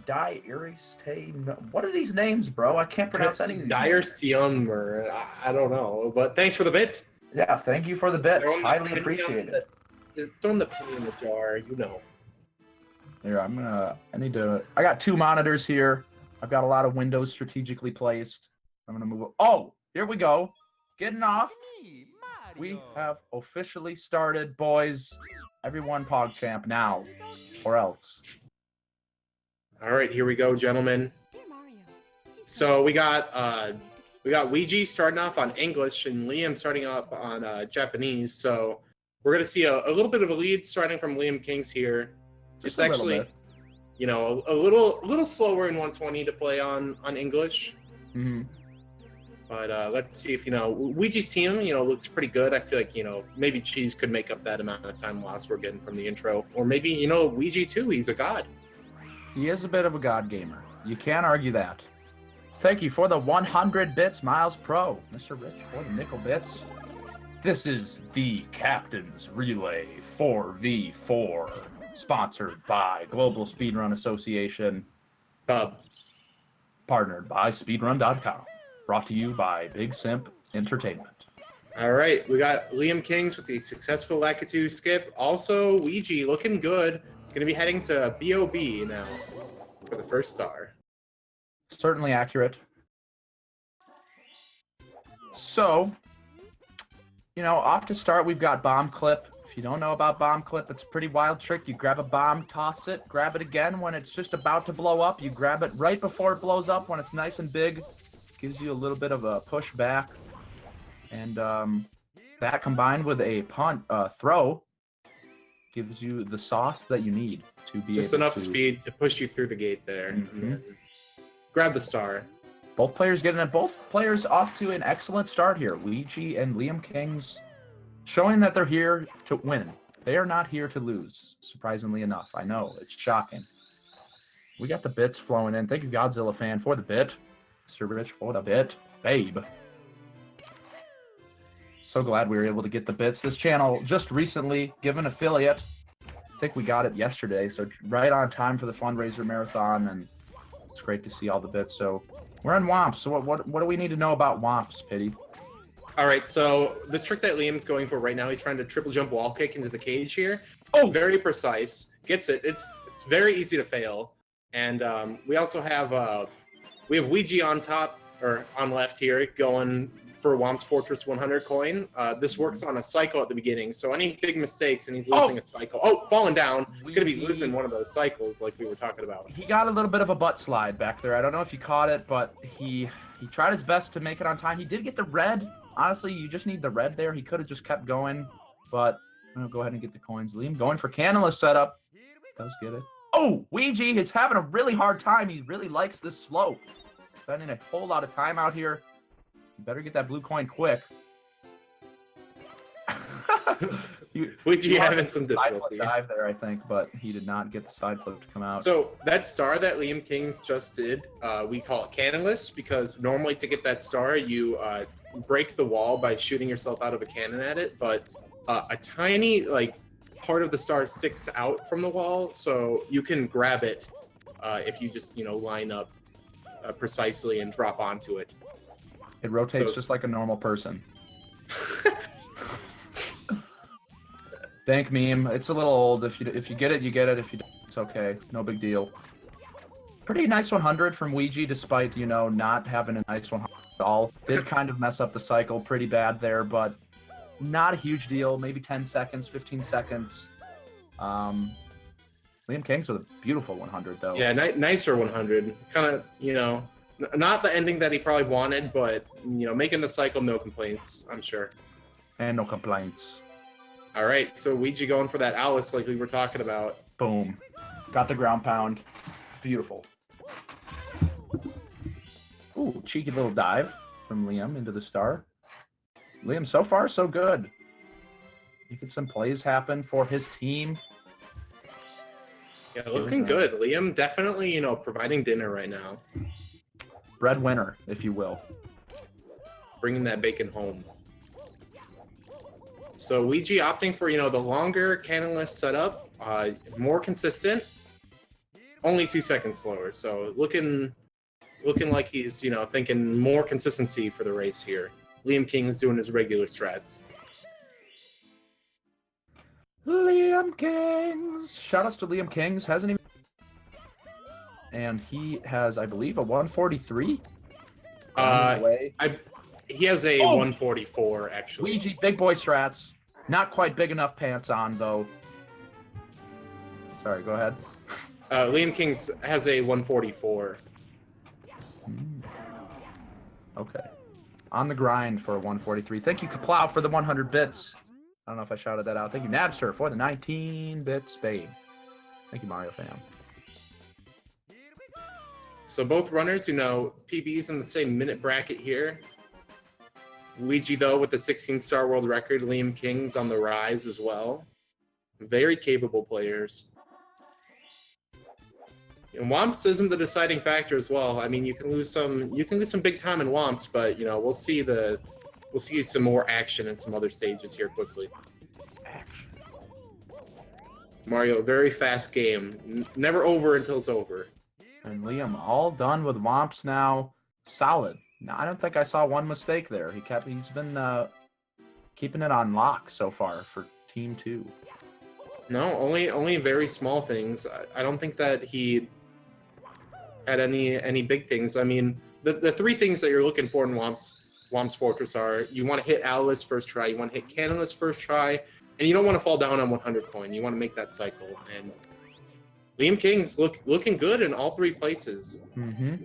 What are these names, bro? I can't pronounce any of these Dire names. Stium, or I don't know. But thanks for the bit. Yeah, thank you for the bits. Throwing the Highly penny appreciated. Throwing the penny in the jar, you know. Here, I got 2 monitors here. I've got a lot of windows strategically placed. I'm gonna move. Oh, here we go. Getting off. We have officially started, boys. Everyone PogChamp now, or else. All right, here we go, gentlemen. So we got Ouija starting off on English and Liam starting up on Japanese. So we're gonna see a little bit of a lead starting from Liam Kings here. Just it's actually, you know, a little slower in 120 to play on English. Mm-hmm. But let's see if, you know, Ouija's team, you know, looks pretty good. I feel like, you know, maybe Cheese could make up that amount of time loss we're getting from the intro. Or maybe, you know, Ouija too, he's a god. He is a bit of a god gamer. You can't argue that. Thank you for the 100 bits, Miles Pro. Mr. Rich for the nickel bits. This is the Captain's Relay 4v4, sponsored by Global Speedrun Association. Partnered by Speedrun.com. Brought to you by Big Simp Entertainment. All right, we got Liam Kings with the successful Lakitu skip. Also, Ouija looking good. Going to be heading to BOB now for the first star. Certainly accurate. So, you know, off to start, we've got Bomb Clip. If you don't know about Bomb Clip, it's a pretty wild trick. You grab a bomb, toss it, grab it again when it's just about to blow up. You grab it right before it blows up when it's nice and big. Gives you a little bit of a push back. And that combined with a throw gives you the sauce that you need to be just able enough to... speed to push you through the gate there. Mm-hmm. Grab the star. Both players getting it. Both players off to an excellent start here. Ouija and Liam Kings showing that they're here to win. They are not here to lose, surprisingly enough. I know, it's shocking. We got the bits flowing in. Thank you, Godzilla fan, for the bit. Mr. Rich for the bit. Babe. So glad we were able to get the bits. This channel just recently given affiliate. I think we got it yesterday, so right on time for the fundraiser marathon, and it's great to see all the bits. So we're in Womps. So what do we need to know about Womps, Pity? All right, so this trick that Liam's going for right now, he's trying to triple jump wall kick into the cage here. Oh, very precise. Gets it. It's very easy to fail. And we also have Ouija on top, or on left here, going for Womp's Fortress 100 coin. This works on a cycle at the beginning, so any big mistakes and he's losing a cycle. Oh, falling down. He's going to be losing one of those cycles like we were talking about. He got a little bit of a butt slide back there. I don't know if you caught it, but he tried his best to make it on time. He did get the red. Honestly, you just need the red there. He could have just kept going, but I'm going to go ahead and get the coins. Liam going for Candleless setup. Does get it. Oh, Ouija is having a really hard time. He really likes this slope. Spending a whole lot of time out here. You better get that blue coin quick. Ouija having some difficulty. Dive there, I think, but he did not get the side flip to come out. So that star that Liam Kings just did, we call it cannonless, because normally to get that star, you break the wall by shooting yourself out of a cannon at it, but a tiny part of the star sticks out from the wall, so you can grab it if you just line up precisely and drop onto it. It rotates just like a normal person. Thank meme. It's a little old. If you get it, you get it. If you don't, it's okay. No big deal. Pretty nice 100 from Ouija, despite not having a nice 100 at all. Did kind of mess up the cycle pretty bad there, but not a huge deal. Maybe 10 seconds, 15 seconds. Liam Kings with a beautiful 100 though. Yeah, nicer 100. Kind of not the ending that he probably wanted, but making the cycle, no complaints, I'm sure. And no complaints. All right, so Ouija going for that Alice like we were talking about. Boom. Got the ground pound. Beautiful. Ooh, cheeky little dive from Liam into the star. Liam, so far, so good. Making some plays happen for his team. Yeah, looking good. Liam definitely, providing dinner right now. Breadwinner, if you will. Bringing that bacon home. So Ouija opting for, the longer cannonless setup, more consistent. only 2 seconds slower. So looking like he's, you know, thinking more consistency for the race here. Liam King's doing his regular strats. Liam Kings. Shout outs to Liam Kings. Hasn't even. And he has, I believe, a 143. He has a 144 actually. Ouija, big boy strats. Not quite big enough pants on though. Sorry, go ahead. Liam Kings has a 144. Okay. On the grind for a 143. Thank you, Kaplow, for the 100 bits. I don't know if I shouted that out. Thank you, Nabster, for the 19-bit Spade. Thank you, Mario fam. So both runners, you know, PB's in the same minute bracket here. Luigi, though, with the 16-star world record. Liam King's on the rise as well. Very capable players. And Womps isn't the deciding factor as well. I mean, you can lose some big time in Womps, but you know, we'll see some more action in some other stages here quickly. Action. Mario, very fast game. Never over until it's over. And Liam all done with Womps now. Solid. Now, I don't think I saw one mistake there. He's been keeping it on lock so far for Team 2. No, only very small things. I don't think that he had any big things. I mean, the three things that you're looking for in Womps Fortress are: you want to hit Alice first try, you want to hit Cannonless first try, and you don't want to fall down on 100 coin. You want to make that cycle. And Liam King's looking good in all three places. Mm-hmm.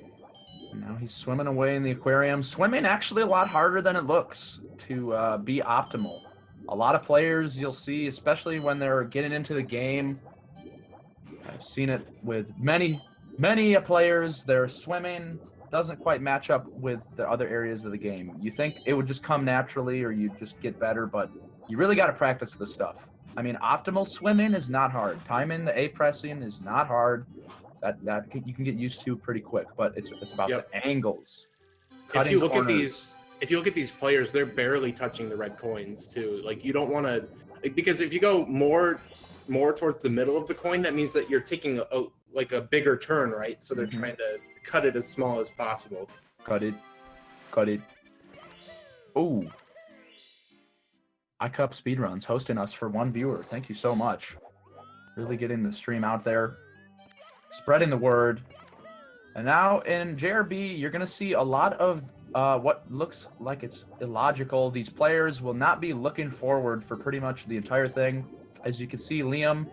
Now he's swimming away in the aquarium. Swimming actually a lot harder than it looks to be optimal. A lot of players you'll see, especially when they're getting into the game. I've seen it with many players. Their swimming doesn't quite match up with the other areas of the game. You think it would just come naturally or you just get better, but you really got to practice this stuff. I mean, optimal swimming is not hard. Timing the A pressing is not hard. That you can get used to pretty quick, but it's about the angles. If you look at these players, they're barely touching the red coins too. Like, you don't want to, because if you go more towards the middle of the coin, that means that you're taking a bigger turn, right? So they're trying to cut it as small as possible. Cut it. Oh, iCup Speedruns hosting us for one viewer. Thank you so much. Really getting the stream out there, spreading the word. And now in JRB, you're going to see a lot of what looks like it's illogical. These players will not be looking forward for pretty much the entire thing. As you can see, Liam,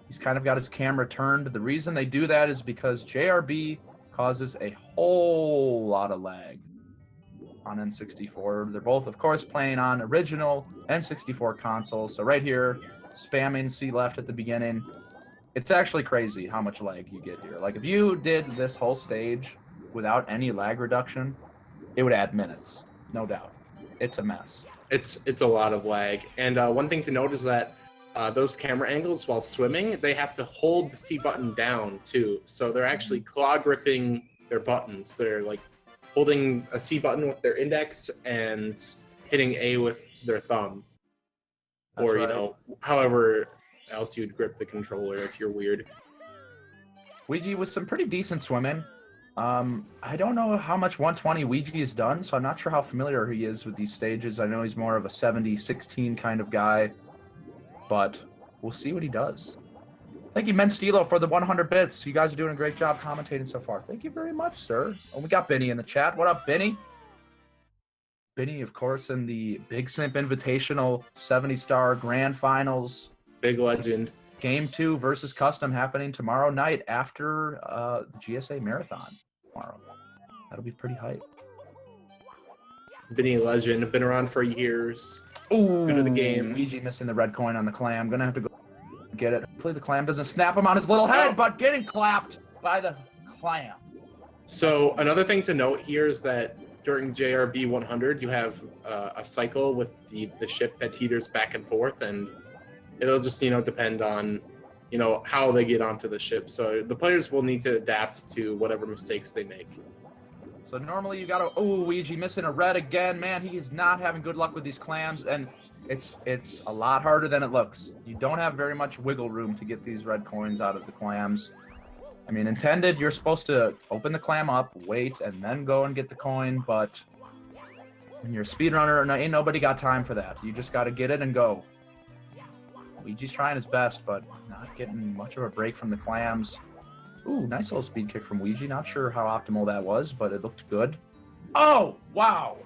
he's kind of got his camera turned. The reason they do that is because JRB causes a whole lot of lag on N64. They're both, of course, playing on original N64 consoles. So right here, spamming C left at the beginning. It's actually crazy how much lag you get here. Like, if you did this whole stage without any lag reduction, it would add minutes, no doubt. It's a mess. It's a lot of lag. And one thing to note is that those camera angles while swimming, they have to hold the C button down too. So they're actually claw gripping their buttons. They're like holding a C button with their index and hitting A with their thumb. That's or, right. You know, however else you'd grip the controller if you're weird. Ouija with some pretty decent swimming. I don't know how much 120 Ouija has done, so I'm not sure how familiar he is with these stages. I know he's more of a 70-16 kind of guy, but we'll see what he does. Thank you, Men Stilo, for the 100 bits. You guys are doing a great job commentating so far. Thank you very much, sir. Oh, we got Benny in the chat. What up, Benny? Benny, of course, in the Big Simp Invitational 70-star Grand Finals. Big legend. Game 2 versus Custom happening tomorrow night after the GSA Marathon tomorrow. That'll be pretty hype. Benny legend, been around for years. Ooh, good at the game. Luigi missing the red coin on the clam. Gonna have to go get it. Hopefully the clam doesn't snap him on his little head, but getting clapped by the clam. So another thing to note here is that during JRB 100, you have a cycle with the ship that teeters back and forth, and it'll just, depend on, how they get onto the ship. So the players will need to adapt to whatever mistakes they make. So normally you gotta, Luigi missing a red again. Man, he is not having good luck with these clams, and it's a lot harder than it looks. You don't have very much wiggle room to get these red coins out of the clams. I mean, intended, you're supposed to open the clam up, wait, and then go and get the coin, but when you're a speedrunner, ain't nobody got time for that. You just got to get it and go. Luigi's trying his best, but not getting much of a break from the clams. Ooh, nice little speed kick from Luigi. Not sure how optimal that was, but it looked good. Oh, wow.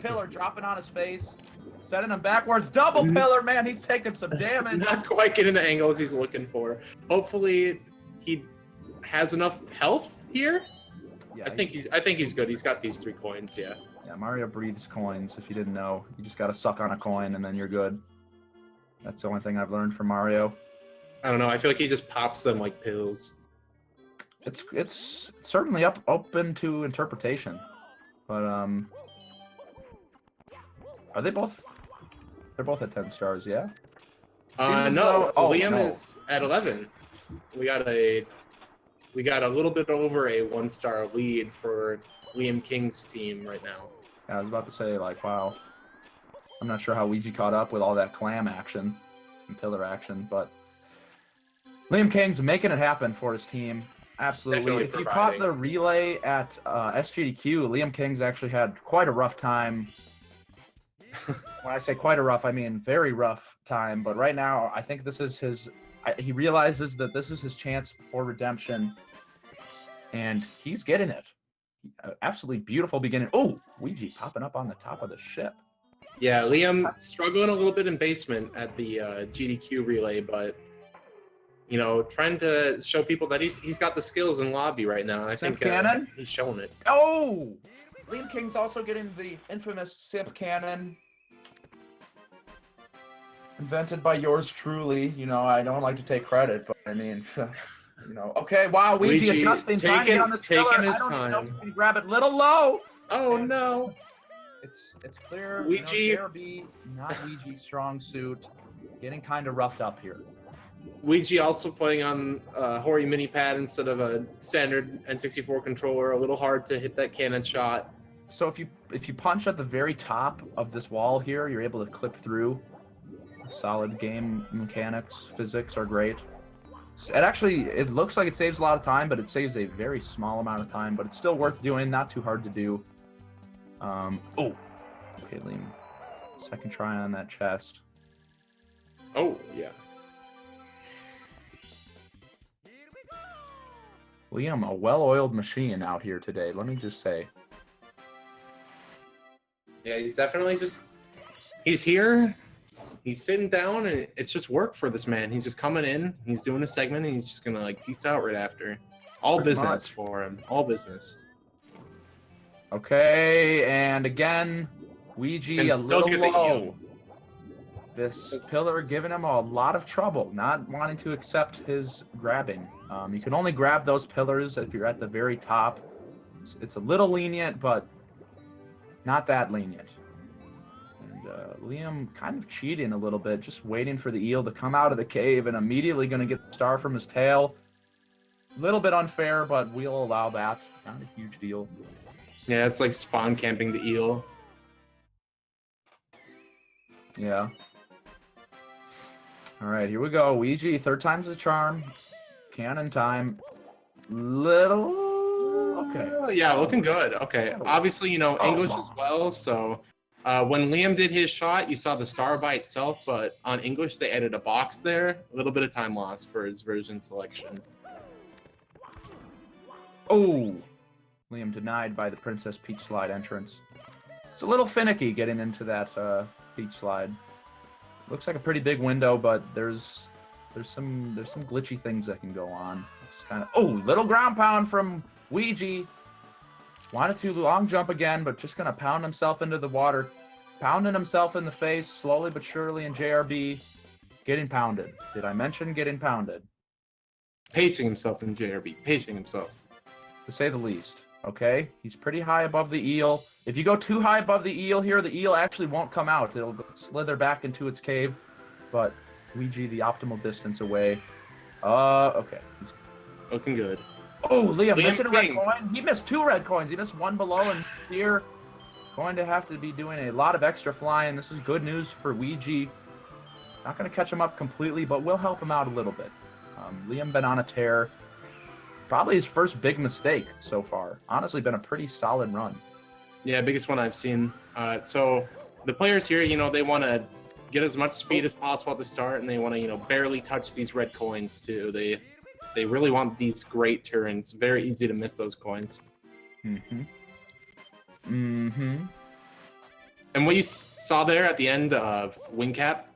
Pillar dropping on his face, setting him backwards. Double pillar, man. He's taking some damage. Not quite getting the angles he's looking for. Hopefully, he has enough health here. Yeah, I think he's good. He's got these 3 coins. Yeah. Yeah, Mario breathes coins. If you didn't know, you just got to suck on a coin and then you're good. That's the only thing I've learned from Mario. I don't know. I feel like he just pops them like pills. It's certainly open to interpretation, but are they both? They're both at 10 stars, yeah. No, Liam no. is at 11. We got a little bit over a 1-star lead for Liam King's team right now. Yeah, I was about to say, like, wow. I'm not sure how Luigi caught up with all that clam action and pillar action, but Liam King's making it happen for his team. Absolutely. Definitely If you providing. caught the relay at SGDQ, Liam King's actually had quite a rough time. When I say quite a rough, I mean very rough time. But right now, I think this is his... he realizes that this is his chance for redemption, and he's getting it. Absolutely beautiful beginning. Oh, Luigi popping up on the top of the ship. Yeah, Liam struggling a little bit in basement at the GDQ relay, but you know, trying to show people that he's got the skills in lobby right now. I Simp think cannon? he's showing it. Oh! Liam King's also getting the infamous Simp Cannon. Invented by yours truly. You know, I don't like to take credit, but I mean, you know. Okay, wow, Luigi adjusting, trying to get on this pillar. Taking his I don't even know if time. he can grab it. Little low! Oh no! It's clear. Luigi- You know, JRB, not Luigi's strong suit. Getting kind of roughed up here. Luigi also playing on Hori mini pad instead of a standard N64 controller. A little hard to hit that cannon shot. So if you punch at the very top of this wall here, you're able to clip through. Solid game mechanics, physics are great. It looks like it saves a lot of time, but it saves a very small amount of time. But it's still worth doing, not too hard to do. Okay, Liam. Second try on that chest. Oh yeah. Liam, a well-oiled machine out here today, let me just say. Yeah, he's definitely he's here, he's sitting down, and it's just work for this man. He's just coming in, he's doing a segment, and he's just gonna like peace out right after. All Pretty business much. for him, all business. Okay, and again, Luigi Can a still little get the low. heel. This pillar giving him a lot of trouble, not wanting to accept his grabbing. You can only grab those pillars if you're at the very top. It's a little lenient, but not that lenient. And Liam kind of cheating a little bit, just waiting for the eel to come out of the cave and immediately going to get the star from his tail. A little bit unfair, but we'll allow that. Not a huge deal. Yeah, it's like spawn camping the eel. Yeah. All right, here we go. Luigi, third time's the charm. Cannon time. Okay. Yeah, looking good. Okay, obviously, you know, English as well, so when Liam did his shot, you saw the star by itself, but on English, they added a box there. A little bit of time lost for his version selection. Oh, Liam denied by the Princess Peach Slide entrance. It's a little finicky getting into that Peach Slide. Looks like a pretty big window, but there's some glitchy things that can go on. It's kind of little ground pound from Luigi. Wanted to long jump again, but just gonna pound himself into the water, pounding himself in the face slowly but surely. In JRB, getting pounded. Did I mention getting pounded? Pacing himself in JRB, pacing himself. To say the least. Okay, he's pretty high above the eel. If you go too high above the eel here, the eel actually won't come out. It'll slither back into its cave. But Luigi, the optimal distance away. Okay. He's... Looking good. Oh, Liam missing a red King. coin. He missed 2 red coins. He missed 1 below, and here going to have to be doing a lot of extra flying. This is good news for Luigi. Not going to catch him up completely, but will help him out a little bit. Liam been on a tear. Probably his first big mistake so far. Honestly, been a pretty solid run. Yeah, biggest one I've seen. So the players here, they want to get as much speed as possible at the start, and they want to, barely touch these red coins too. They really want these great turns. Very easy to miss those coins. And what you saw there at the end of Wing Cap,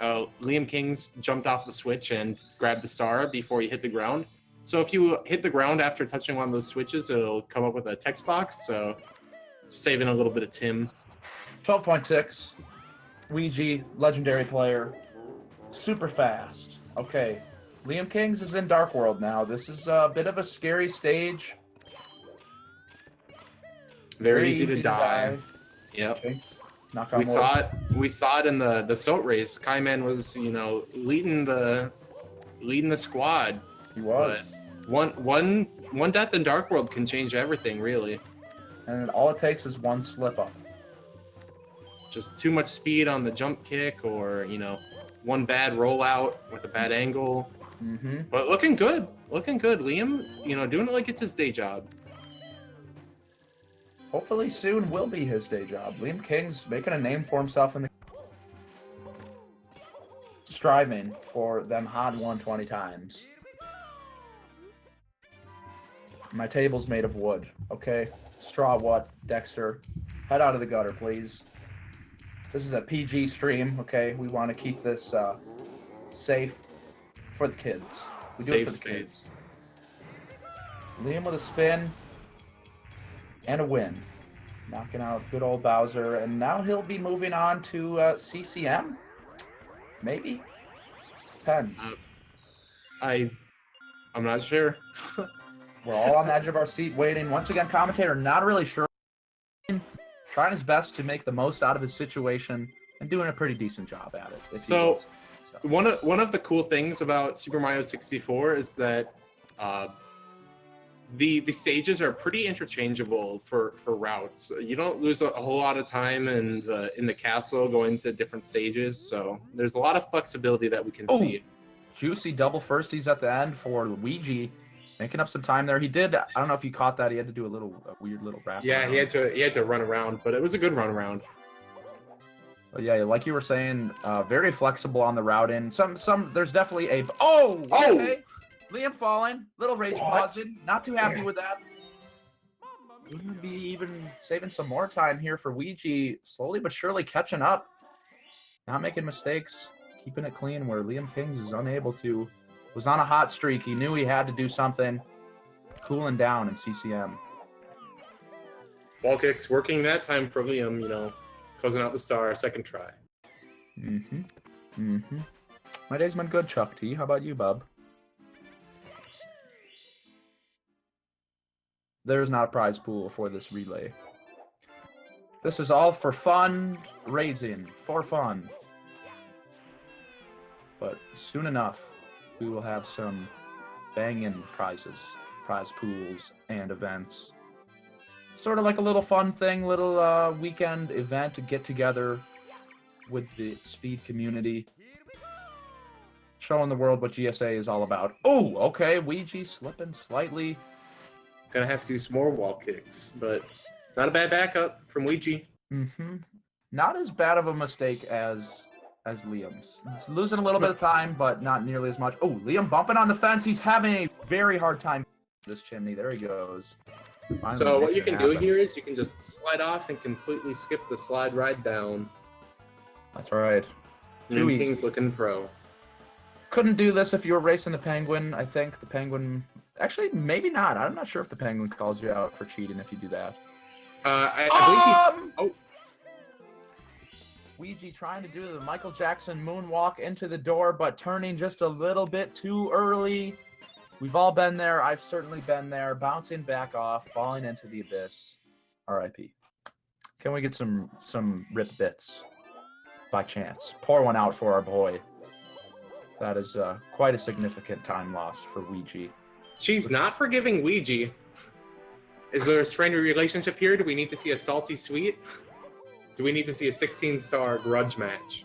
Liam Kings jumped off the switch and grabbed the star before he hit the ground. So if you hit the ground after touching one of those switches, it'll come up with a text box. So saving a little bit of Tim. 12.6. Ouija, legendary player. Super fast. Okay. Liam Kings is in Dark World now. This is a bit of a scary stage. Very easy to die. Yep. Okay. Knock on wood. We saw it in the SOT race. Kaiman was, leading the squad. He was. But one death in Dark World can change everything, really. And all it takes is one slip up. Just too much speed on the jump kick, or one bad rollout with a bad angle. But looking good. Liam, doing it like it's his day job. Hopefully soon will be his day job. Liam King's making a name for himself in the striving for them hot 120 times. My table's made of wood, okay? Straw what, Dexter? Head out of the gutter, please. This is a PG stream, okay? We want to keep this safe for the kids. We do it for the kids. Liam with a spin and a win. Knocking out good old Bowser. And now he'll be moving on to CCM? Maybe? Depends. I'm not sure. We're all on the edge of our seat waiting. Once again, commentator not really sure. Trying his best to make the most out of his situation and doing a pretty decent job at it. So one of the cool things about Super Mario 64 is that the stages are pretty interchangeable for routes. You don't lose a whole lot of time in the castle going to different stages, so there's a lot of flexibility that we can see. Juicy double firsties at the end for Luigi. Making up some time there. He did. I don't know if you caught that. He had to do a weird little wrap. Yeah, he had to run around, but it was a good run around. But yeah, like you were saying, very flexible on the routing. There's definitely a. Okay. Liam falling. Little rage pausing. Not too happy with that. Gonna be even saving some more time here for Ouija. Slowly but surely catching up. Not making mistakes. Keeping it clean where Liam Kings is unable to. Was on a hot streak. He knew he had to do something. Cooling down in CCM. Wall kicks working that time for Liam, closing out the star, second try. My day's been good, Chuck T. How about you, bub? There's not a prize pool for this relay. This is all for fun raising. For fun. But soon enough, we will have some banging prizes, prize pools, and events. Sort of like a little fun thing, little weekend event to get together with the speed community. Showing the world what GSA is all about. Oh, okay, Ouija slipping slightly. Gonna have to do some more wall kicks, but not a bad backup from Ouija. Not as bad of a mistake as Liam's. He's losing a little bit of time, but not nearly as much. Oh, Liam bumping on the fence. He's having a very hard time with this chimney. There he goes. Finally so what you can do here is you can just slide off and completely skip the slide ride down. That's right. Liam King's looking pro. Couldn't do this if you were racing the Penguin. I think the Penguin... Actually, maybe not. I'm not sure if the Penguin calls you out for cheating if you do that. I believe he... Ouija trying to do the Michael Jackson moonwalk into the door, but turning just a little bit too early. We've all been there. I've certainly been there. Bouncing back off, falling into the abyss. R.I.P. Can we get some rip bits by chance? Pour one out for our boy. That is quite a significant time loss for Ouija. She's not forgiving Ouija. Is there a strained relationship here? Do we need to see a salty sweet? Do we need to see a 16-star grudge match?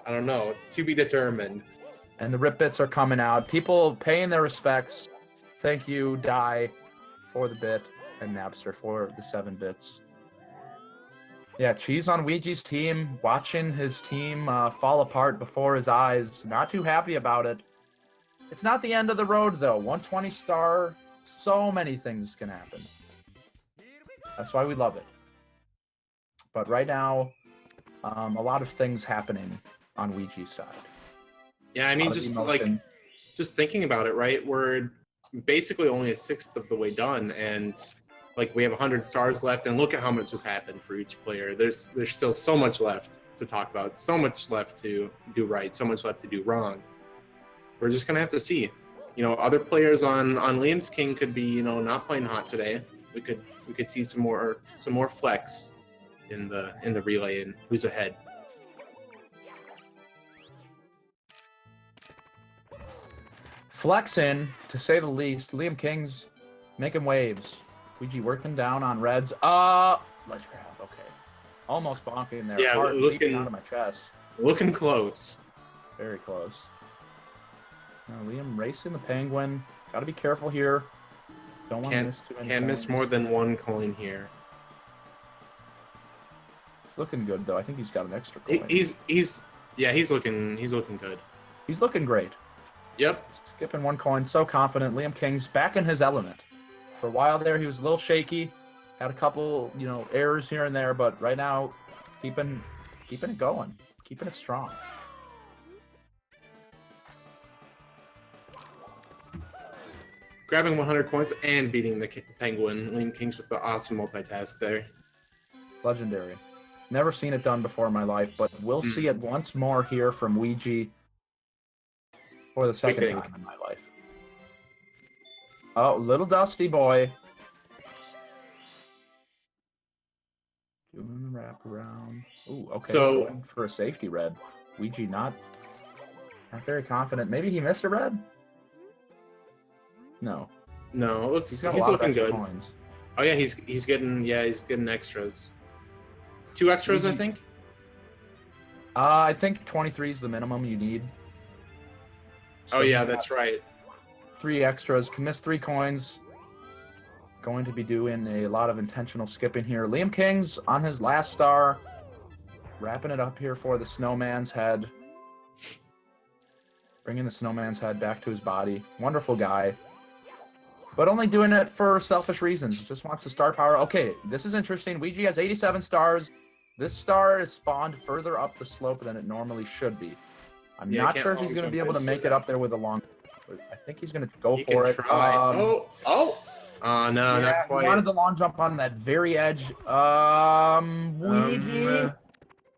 I don't know. To be determined. And the rip bits are coming out. People paying their respects Thank you, Die, for the bit, and Napster for the 7 bits. Yeah, Cheese on Ouija's team, watching his team fall apart before his eyes. Not too happy about it. It's not the end of the road, though. 120 star, so many things can happen. That's why we love it. But right now, a lot of things happening on Ouija's side. Yeah, I mean, just thinking about it, right? We're basically only a sixth of the way done, and like we have 100 stars left, and look at how much has happened for each player. There's still so much left to talk about, so much left to do right, so much left to do wrong. We're just gonna have to see. You know, other players on Liam's King could be, you know, not playing hot today. We could see some more flex in the relay and who's ahead. Flexing, to say the least. Liam King's making waves. Ouija working down on reds. Let's grab. Okay, almost bonking there. Yeah, Heart leaping out of my chest. Looking close. Very close. Liam racing the penguin. Got to be careful here. Don't want to miss too many. Can't miss more than one coin here. It's looking good though. I think he's got an extra coin. He's looking good. He's looking great. Yep. Skipping one coin, so confident. Liam King's back in his element. For a while there, he was a little shaky. Had a couple, you know, errors here and there, but right now, keeping it going, keeping it strong. Grabbing 100 coins and beating the penguin. Liam King's with the awesome multitask there. Legendary. Never seen it done before in my life, but we'll see it once more here from Ouija for the second time in my life. Oh, little Dusty boy. Doing the wraparound. Ooh, okay. So going for a safety red. Ouija not very confident. Maybe he missed a red? No. No, it looks he's got a lot looking of extra good. Coins. Oh yeah, he's getting extras. 2 extras, I think. I think 23 is the minimum you need. So oh yeah, that's right. 3 extras. Can miss 3 coins. Going to be doing a lot of intentional skipping here. Liam King's on his last star. Wrapping it up here for the snowman's head. Bringing the snowman's head back to his body. Wonderful guy. But only doing it for selfish reasons. Just wants the star power. Okay, this is interesting. Ouija has 87 stars. This star is spawned further up the slope than it normally should be. I'm not sure if he's going to be able to make it up there with a long... I think he's going to go for it. No, yeah, not quite. He wanted the long jump on that very edge. Ouija.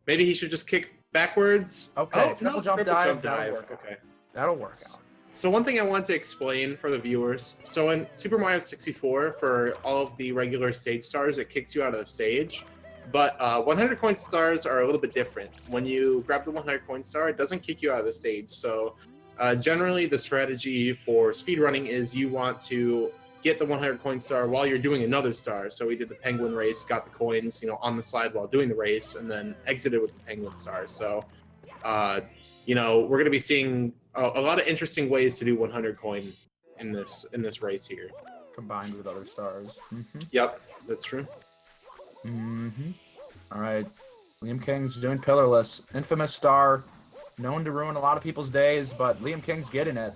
Maybe he should just kick backwards. Okay, triple jump dive. That'll work. Okay. That'll work out. So one thing I want to explain for the viewers. So in Super Mario 64, for all of the regular stage stars, it kicks you out of the stage. But 100 coin stars are a little bit different. When you grab the 100 coin star, it doesn't kick you out of the stage. So generally, the strategy for speedrunning is you want to get the 100 coin star while you're doing another star. So we did the penguin race, got the coins, you know, on the slide while doing the race, and then exited with the penguin star. So, you know, we're going to be seeing a lot of interesting ways to do 100 coin in this race here, combined with other stars. Yep, that's true. All right, Liam King's doing pillarless, infamous star, known to ruin a lot of people's days, but Liam King's getting it.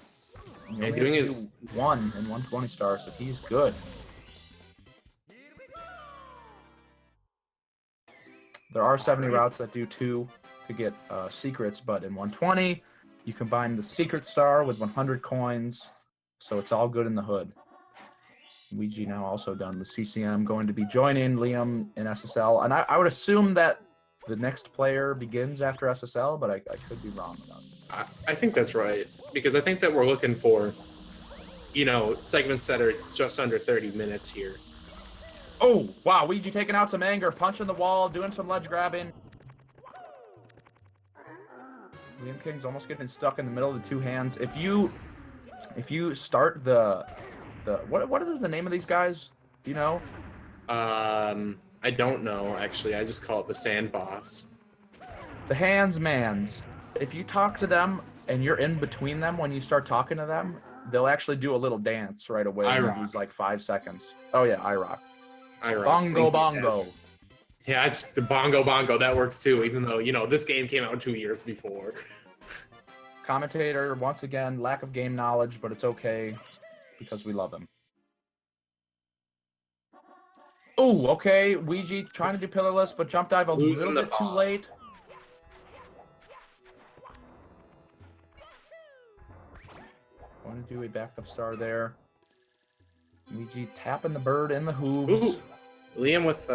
And doing his 1 and 120 stars, so he's good. There are 70 routes that do 2 to get secrets, but in 120, you combine the secret star with 100 coins, so it's all good in the hood. Ouija now also done with CCM, going to be joining Liam in SSL, and I would assume that the next player begins after SSL, but I could be wrong about that. I think that's right, because I think that we're looking for, you know, segments that are just under 30 minutes here. Oh, wow, Ouija taking out some anger, punching the wall, doing some ledge grabbing. Liam King's almost getting stuck in the middle of the 2 hands. If you start the what is the name of these guys? Do you know? I don't know, actually. I just call it the Sand Boss. The Hands Mans. If you talk to them and you're in between them when you start talking to them, they'll actually do a little dance right away. I in rock. these like 5 seconds. Oh yeah, I rock. I rock. Bongo Thank you, bongo. Jasmine. Yeah, it's the bongo. That works too. Even though this game came out 2 years before. Commentator, once again, lack of game knowledge, but it's okay because we love him. Oh, okay. Ouija trying to do pillarless, but jump dive a Losing little the bit too bomb. late. Want to do a backup star there. Ouija tapping the bird in the hooves. Ooh, Liam with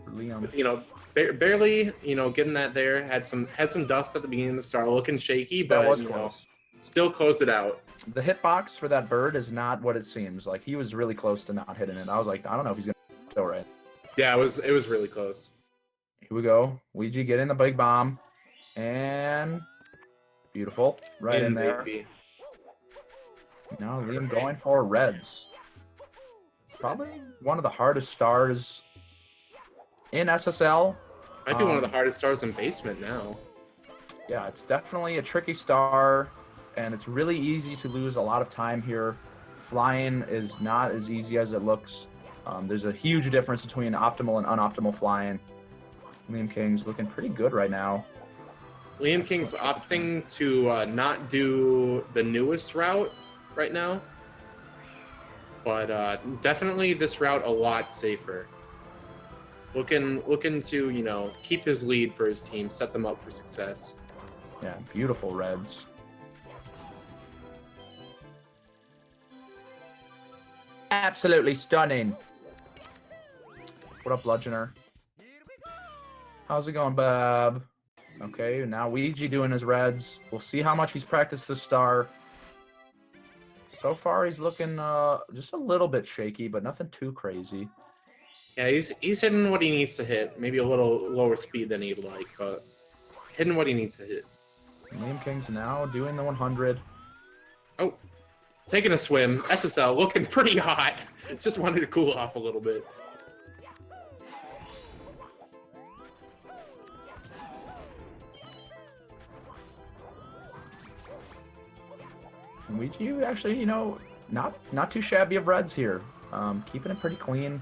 Liam. barely getting that there. Had some dust at the beginning of the star, looking shaky, but That was close. still closed it out. The hitbox for that bird is not what it seems. Like, he was really close to not hitting it. I was like, I don't know if he's going to go right. Yeah, it was really close. Here we go. Ouija getting the big bomb. And beautiful. Right in there. Baby. Now Liam going for reds. It's probably one of the hardest stars in SSL. Might be one of the hardest stars in basement now. Yeah, it's definitely a tricky star, and it's really easy to lose a lot of time here. Flying is not as easy as it looks. There's a huge difference between optimal and unoptimal flying. Liam King's looking pretty good right now. Liam King's opting to not do the newest route right now, but definitely this route a lot safer. Looking to keep his lead for his team, set them up for success. Yeah, beautiful reds. Absolutely stunning. What up, Bludgeoner? How's it going, Bob? Okay, now Ouija doing his reds. We'll see how much he's practiced this star. So far, he's looking just a little bit shaky, but nothing too crazy. Yeah, he's hitting what he needs to hit. Maybe a little lower speed than he'd like, but hitting what he needs to hit. Liam King's now doing the 100. Oh, taking a swim. SSL looking pretty hot. Just wanted to cool off a little bit. Ouija actually, not too shabby of reds here. Keeping it pretty clean.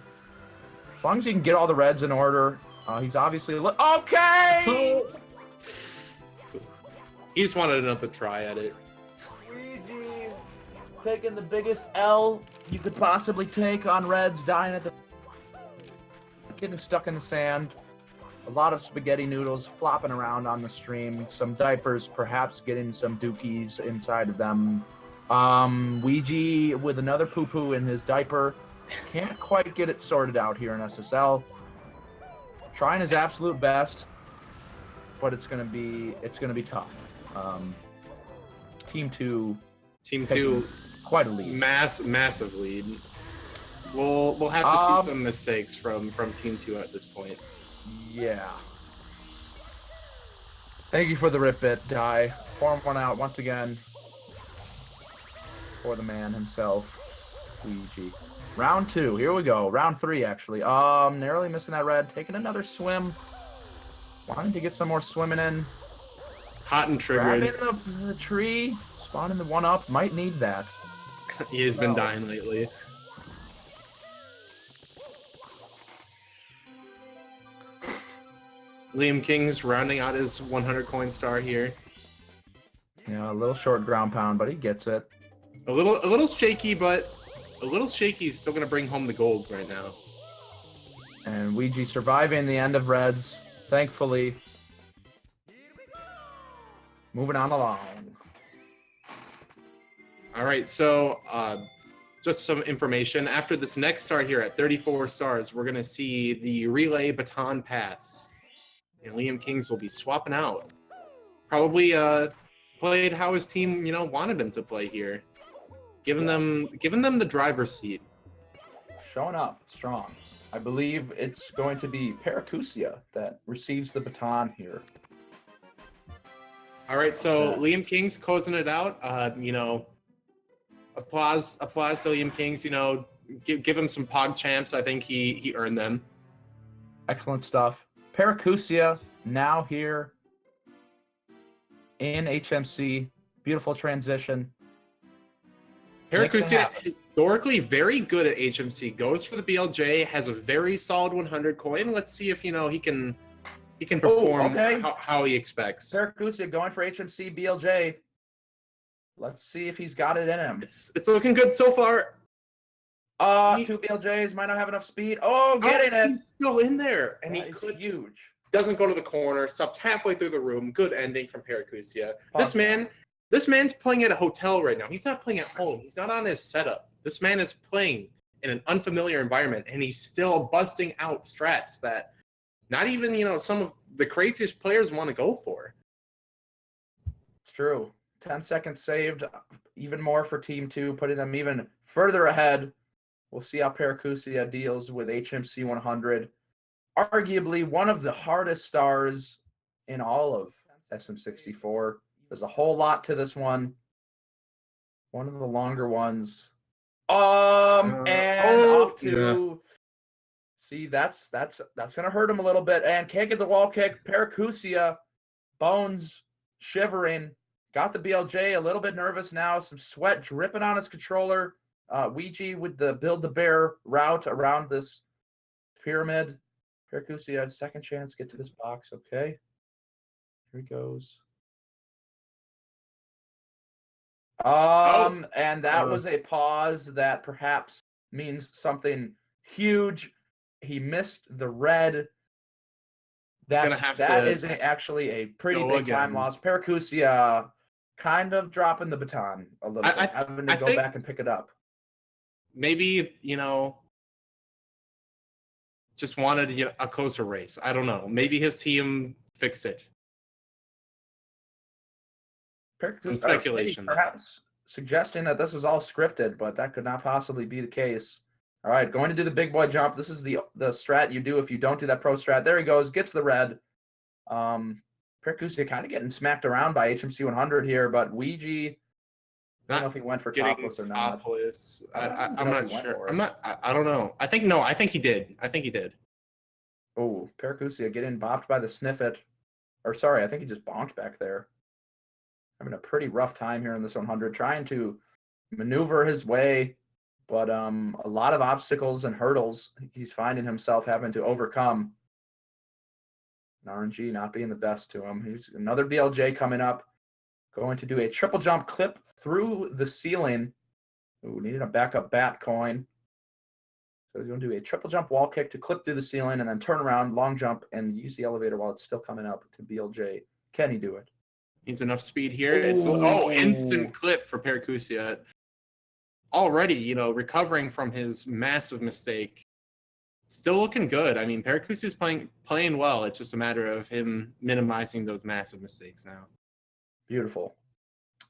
As long as you can get all the reds in order. He's obviously okay. He just wanted another try at it. Ouija taking the biggest L you could possibly take on reds, dying at the getting stuck in the sand. A lot of spaghetti noodles flopping around on the stream. Some diapers, perhaps getting some dookies inside of them. Ouija with another poo-poo in his diaper. Can't quite get it sorted out here in SSL. Trying his absolute best, but it's gonna be tough. Team two, quite a lead. Massive lead. We'll have to see some mistakes from Team 2 at this point. Yeah. Thank you for the rip bit, Die. Pour one out once again for the man himself, Ouija. Round 2, here we go. Round 3, actually. Narrowly missing that red. Taking another swim. Wanting to get some more swimming in. Hot and triggered. Grabbing the tree. Spawning the one up. Might need that. He has been dying lately. Liam King's rounding out his 100 coin star here. Yeah, a little short ground pound, but he gets it. A little shaky, but a little shaky is still gonna bring home the gold right now. And Ouija surviving the end of reds, thankfully. Moving on along. All right, so just some information. After this next star here at 34 stars, we're gonna see the relay baton pass. And Liam Kings will be swapping out. Probably played how his team, wanted him to play here. Giving them the driver's seat. Showing up strong. I believe it's going to be Paracusia that receives the baton here. All right, so Liam Kings closing it out. Applause to Liam Kings. Give him some pog champs. I think he earned them. Excellent stuff. Paracusia now here in HMC. Beautiful transition. Paracusia historically very good at HMC. Goes for the BLJ, has a very solid 100 coin. Let's see if he can perform how he expects. Paracusia going for HMC BLJ. Let's see if he's got it in him. It's looking good so far. 2 BLJs might not have enough speed. Oh, getting it. He's still in there, and he clips. Huge. Doesn't go to the corner. Stops halfway through the room. Good ending from Paracusia. This man's playing at a hotel right now. He's not playing at home. He's not on his setup. This man is playing in an unfamiliar environment, and he's still busting out strats that not even some of the craziest players want to go for. It's true. 10 seconds saved, even more for Team 2, putting them even further ahead. We'll see how Paracusia deals with HMC 100. Arguably one of the hardest stars in all of SM64. There's a whole lot to this one. One of the longer ones. Off to... See, that's gonna hurt him a little bit. And can't get the wall kick. Paracusia, bones shivering. Got the BLJ, a little bit nervous now. Some sweat dripping on his controller. Ouija with the build-the-bear route around this pyramid. Paracusia, second chance, get to this box. Okay. Here he goes. And that was a pause that perhaps means something huge. He missed the red. That is actually a pretty big time loss. Paracusia kind of dropping the baton a little bit, having to go back and pick it up. Maybe, just wanted a closer race. I don't know. Maybe his team fixed it. Speculation. Perhaps suggesting that this was all scripted, but that could not possibly be the case. All right, going to do the big boy jump. This is the strat you do if you don't do that pro strat. There he goes, gets the red. Paracusia kind of getting smacked around by HMC 100 here, but Ouija, I don't know if he went for topless or not. I'm not sure. I don't know. I think he did. Oh, Paracusia getting bopped by the Sniffet. Or sorry, I think he just bonked back there. Having a pretty rough time here in this 100, trying to maneuver his way, but a lot of obstacles and hurdles he's finding himself having to overcome. And RNG not being the best to him. He's another BLJ coming up. Going to do a triple jump clip through the ceiling. Ooh, needed a backup bat coin. So he's going to do a triple jump wall kick to clip through the ceiling and then turn around, long jump, and use the elevator while it's still coming up to BLJ. Can he do it? He's enough speed here. It's instant clip for Paracusia. Already, recovering from his massive mistake. Still looking good. I mean, Paracusia's playing well. It's just a matter of him minimizing those massive mistakes now. Beautiful.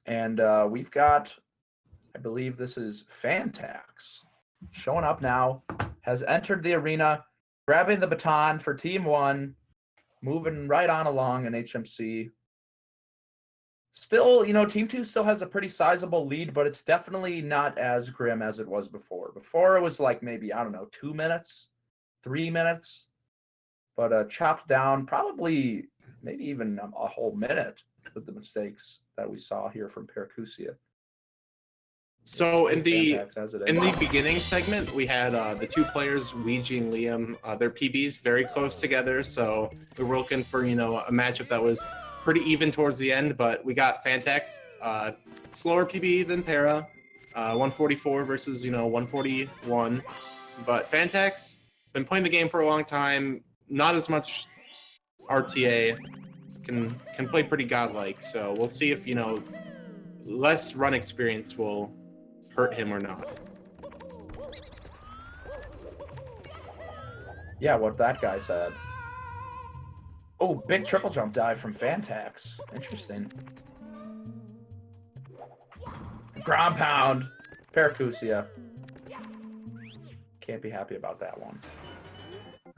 And we've got, I believe this is Fantax, showing up now, has entered the arena, grabbing the baton for Team 1, moving right on along in HMC. Still, Team 2 still has a pretty sizable lead, but it's definitely not as grim as it was before. Before it was like maybe, 2 minutes, 3 minutes, but chopped down probably maybe even a whole minute with the mistakes that we saw here from Paracusia. So in the beginning segment, we had the two players, Ouija and Liam, their PBs very close together. So we were looking for, a matchup that was pretty even towards the end, but we got Fantax, slower PB than Para, 144 versus, 141. But Fantax, been playing the game for a long time, not as much RTA, can play pretty godlike. So we'll see if, less run experience will hurt him or not. Yeah, what that guy said. Oh, big triple jump dive from Fantax. Interesting. Ground pound. Paracusia. Can't be happy about that one.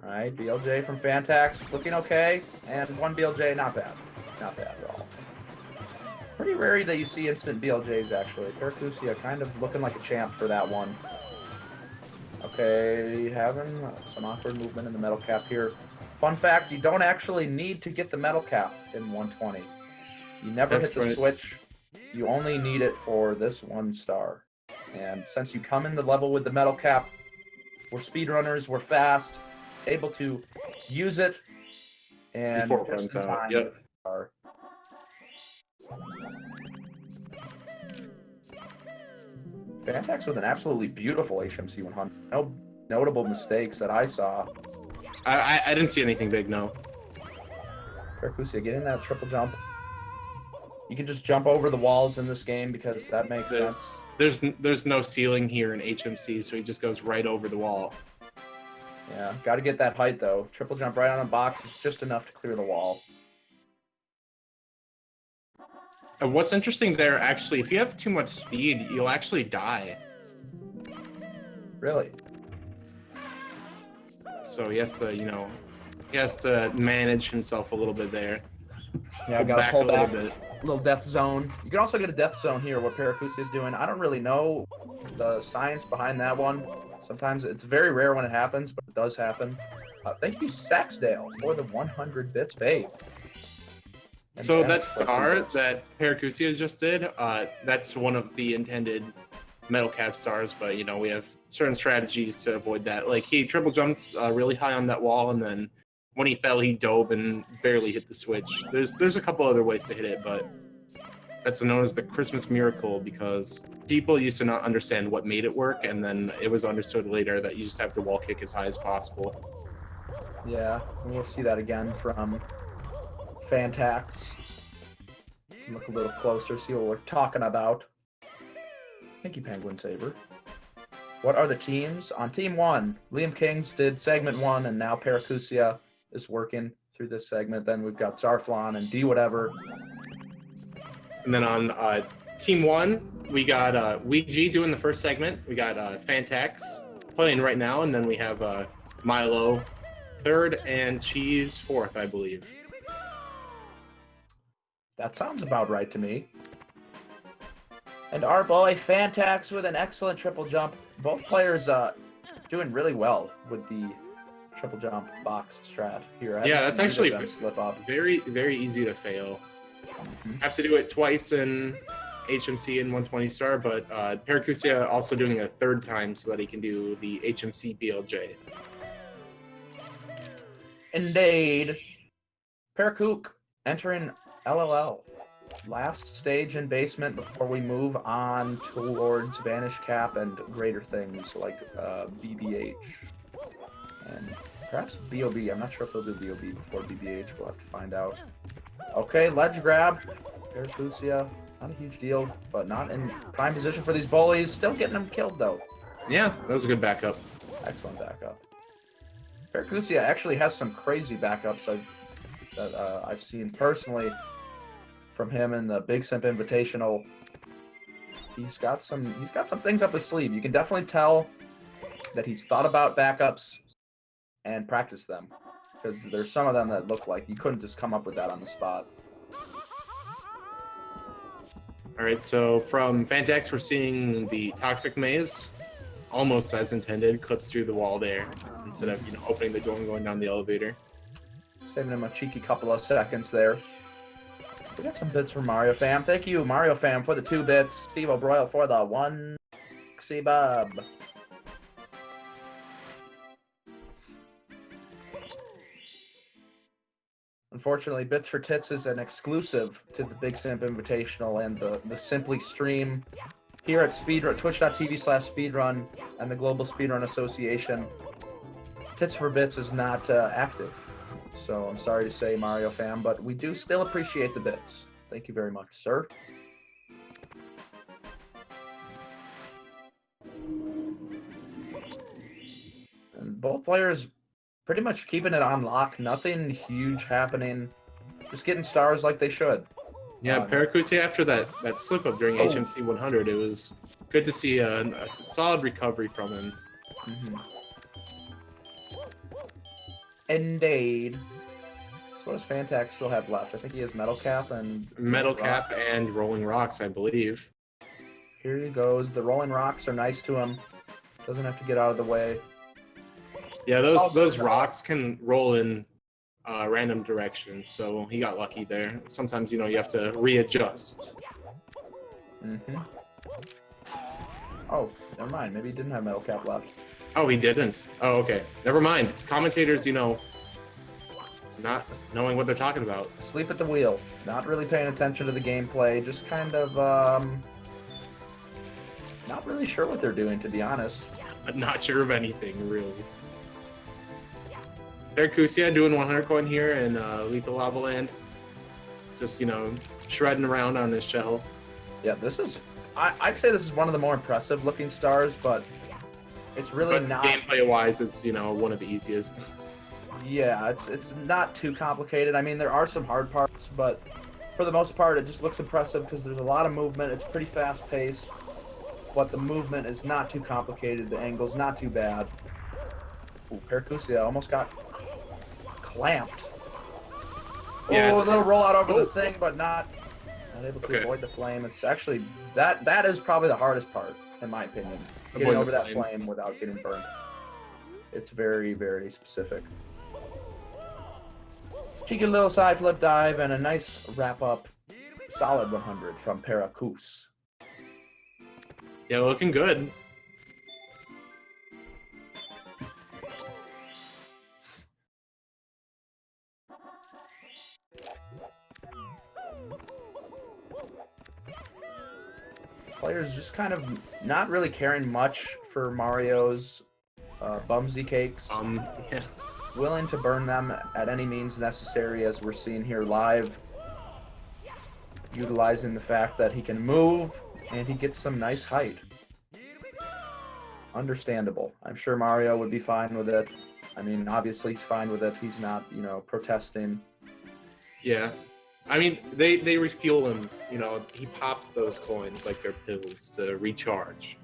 All right, BLJ from Fantax. It's looking okay. And one BLJ, not bad. Not bad at all. Pretty rare that you see instant BLJs, actually. Paracusia kind of looking like a champ for that one. Okay, having some awkward movement in the metal cap here. Fun fact, you don't actually need to get the metal cap in 120. You never hit the switch. You only need it for this 1 star. And since you come in the level with the metal cap, we're speedrunners, we're fast, able to use it, and Before it just runs in out. time. Yep. Are... Fantax with an absolutely beautiful HMC 100. No notable mistakes that I saw. I didn't see anything big, no. Percusia getting that triple jump. You can just jump over the walls in this game because that makes sense. There's no ceiling here in HMC, so he just goes right over the wall. Yeah, got to get that height though. Triple jump right on a box is just enough to clear the wall. What's interesting there, actually, if you have too much speed, you'll actually die. Really? So he has to, he has to manage himself a little bit there. Yeah, got to pull back. A little bit. Little death zone. You can also get a death zone here, what Paracusia is doing. I don't really know the science behind that one. Sometimes it's very rare when it happens, but it does happen. Thank you, Saxdale, for the 100 bits, babe. So that star that Paracusia just did, that's one of the intended metal cap stars, but we have certain strategies to avoid that. Like he triple jumped really high on that wall, and then when he fell, he dove and barely hit the switch. There's a couple other ways to hit it, but that's known as the Christmas miracle because people used to not understand what made it work, and then it was understood later that you just have to wall kick as high as possible. Yeah, we'll see that again from Fantax. Look a little closer, see what we're talking about. Thank you, Penguin Saber. What are the teams? On Team 1, Liam Kings did segment 1, and now Paracusia is working through this segment. Then we've got Zarflon and D Whatever. And then on Team 1, we got Ouija doing the first segment. We got Fantax playing right now, and then we have Milo third and Cheese fourth, I believe. That sounds about right to me. And our boy Fantax with an excellent triple jump. Both players doing really well with the triple jump box strat here. Yeah, that's actually slip up. Very, very easy to fail. Have to do it twice in HMC and 120 star, but Paracusia also doing a third time so that he can do the HMC BLJ. Indeed. Paracook entering LLL. Last stage in basement before we move on towards Vanish Cap and greater things like BBH. And perhaps BOB. I'm not sure if they'll do BOB before BBH. We'll have to find out. Okay, ledge grab. Paracusia. Not a huge deal, but not in prime position for these bullies. Still getting them killed, though. Yeah, that was a good backup. Excellent backup. Paracusia actually has some crazy backups I've seen personally from him in the Big Simp Invitational. He's got some things up his sleeve. You can definitely tell that he's thought about backups and practiced them, because there's some of them that look like you couldn't just come up with that on the spot. All right, so from Fantax, we're seeing the Toxic Maze, almost as intended, clips through the wall there instead of opening the door and going down the elevator. Saving him a cheeky couple of seconds there. We got some bits from Mario Fam. Thank you, Mario Fam, for the 2 bits. Steve O'Broil for the 1 Xbub. Unfortunately, Bits for Tits is an exclusive to the Big Simp Invitational and the Simply stream here at Speedrun, twitch.tv/speedrun, and the Global Speedrun Association. Tits for Bits is not active. So I'm sorry to say, Mario Fam, but we do still appreciate the bits. Thank you very much, sir. And both players pretty much keeping it on lock. Nothing huge happening. Just getting stars like they should. Yeah, Paracusia, after that slip up during HMC 100, it was good to see a solid recovery from him. Indeed. So what does Fantax still have left? I think he has Metal Cap and... Metal Cap and Rolling Rocks, I believe. Here he goes. The Rolling Rocks are nice to him. Doesn't have to get out of the way. Yeah, those rocks can roll in random directions, so he got lucky there. Sometimes, you have to readjust. Oh, never mind. Maybe he didn't have metal cap left. Oh, he didn't. Oh, okay. Never mind. Commentators, you know, not knowing what they're talking about. Sleep at the wheel. Not really paying attention to the gameplay. Just kind of, not really sure what they're doing, to be honest. I'm not sure of anything, really. Paracusia doing 100 coin here in Lethal Lava Land. Just, you know, shredding around on his shell. Yeah, this is... I'd say this is one of the more impressive looking stars, but it's really not... Gameplay-wise, it's, you know, one of the easiest. Yeah, it's not too complicated. I mean, there are some hard parts, but for the most part, it just looks impressive because there's a lot of movement. It's pretty fast-paced, but the movement is not too complicated. The angle's not too bad. Ooh, Paracusia almost got clamped. Yeah, oh, a little rollout over the thing, but not able to avoid the flame. It's actually that is probably the hardest part, in my opinion. Getting over that flame without getting burned. It's very, very specific. Cheeky little side flip dive and a nice wrap up. Solid 100 from Paracus. Yeah, looking good. Players just kind of not really caring much for Mario's bumsy cakes. Yeah. Willing to burn them at any means necessary, as we're seeing here live. Utilizing the fact that he can move and he gets some nice height. Understandable. I'm sure Mario would be fine with it. I mean, obviously he's fine with it. He's not, you know, protesting. Yeah. I mean, they refuel him. You know, he pops those coins like they're pills to recharge.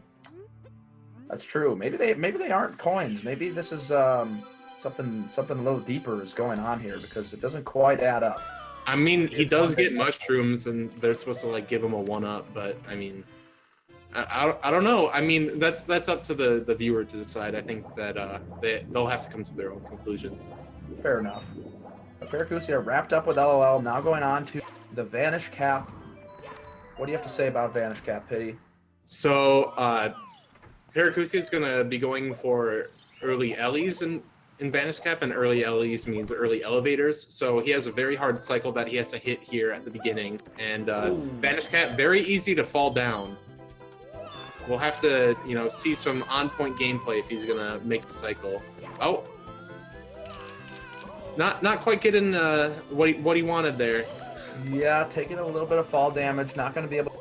That's true. Maybe they aren't coins. Maybe this is something a little deeper is going on here because it doesn't quite add up. I mean, he does get mushrooms, and they're supposed to like give him a 1-up. But I mean, I don't know. I mean, that's up to the viewer to decide. I think that they'll have to come to their own conclusions. Fair enough. Paracusia wrapped up with LOL. Now going on to the Vanish Cap. What do you have to say about Vanish Cap, Pity? So, Paracusia is going to be going for early Ellies in Vanish Cap, and early Ellies means early elevators. So he has a very hard cycle that he has to hit here at the beginning. And Vanish Cap, very easy to fall down. We'll have to, you know, see some on-point gameplay if he's going to make the cycle. Oh. Not quite getting what he wanted there. Yeah, taking a little bit of fall damage. Not going to be able,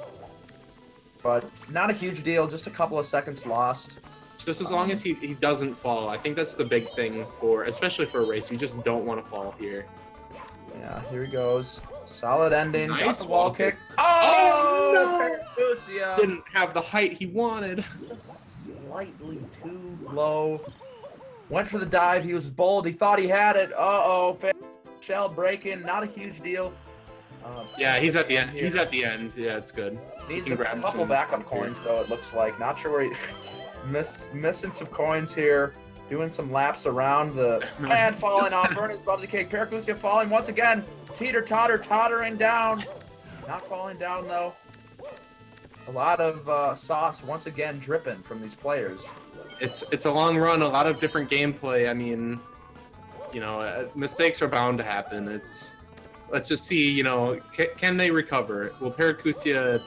but not a huge deal. Just a couple of seconds lost. Just as long as he doesn't fall. I think that's the big thing especially for a race. You just don't want to fall here. Yeah, here he goes. Solid ending. Nice got the wall kick. Oh no! Paracusia didn't have the height he wanted. Slightly too low. Went for the dive. He was bold. He thought he had it. Uh-oh. Shell breaking. Not a huge deal. Yeah, he's at the end. He's at the end. Yeah, it's good. Needs a couple backup coins, though, it looks like. Not sure where he... missing some coins here. Doing some laps around the... and falling off. Burning his bubbly cake. Paracusia falling once again. Teeter-totter, tottering down. Not falling down, though. A lot of sauce once again dripping from these players. It's a long run, a lot of different gameplay. I mean, you know, mistakes are bound to happen. Let's just see, you know, can they recover? Will Paracusia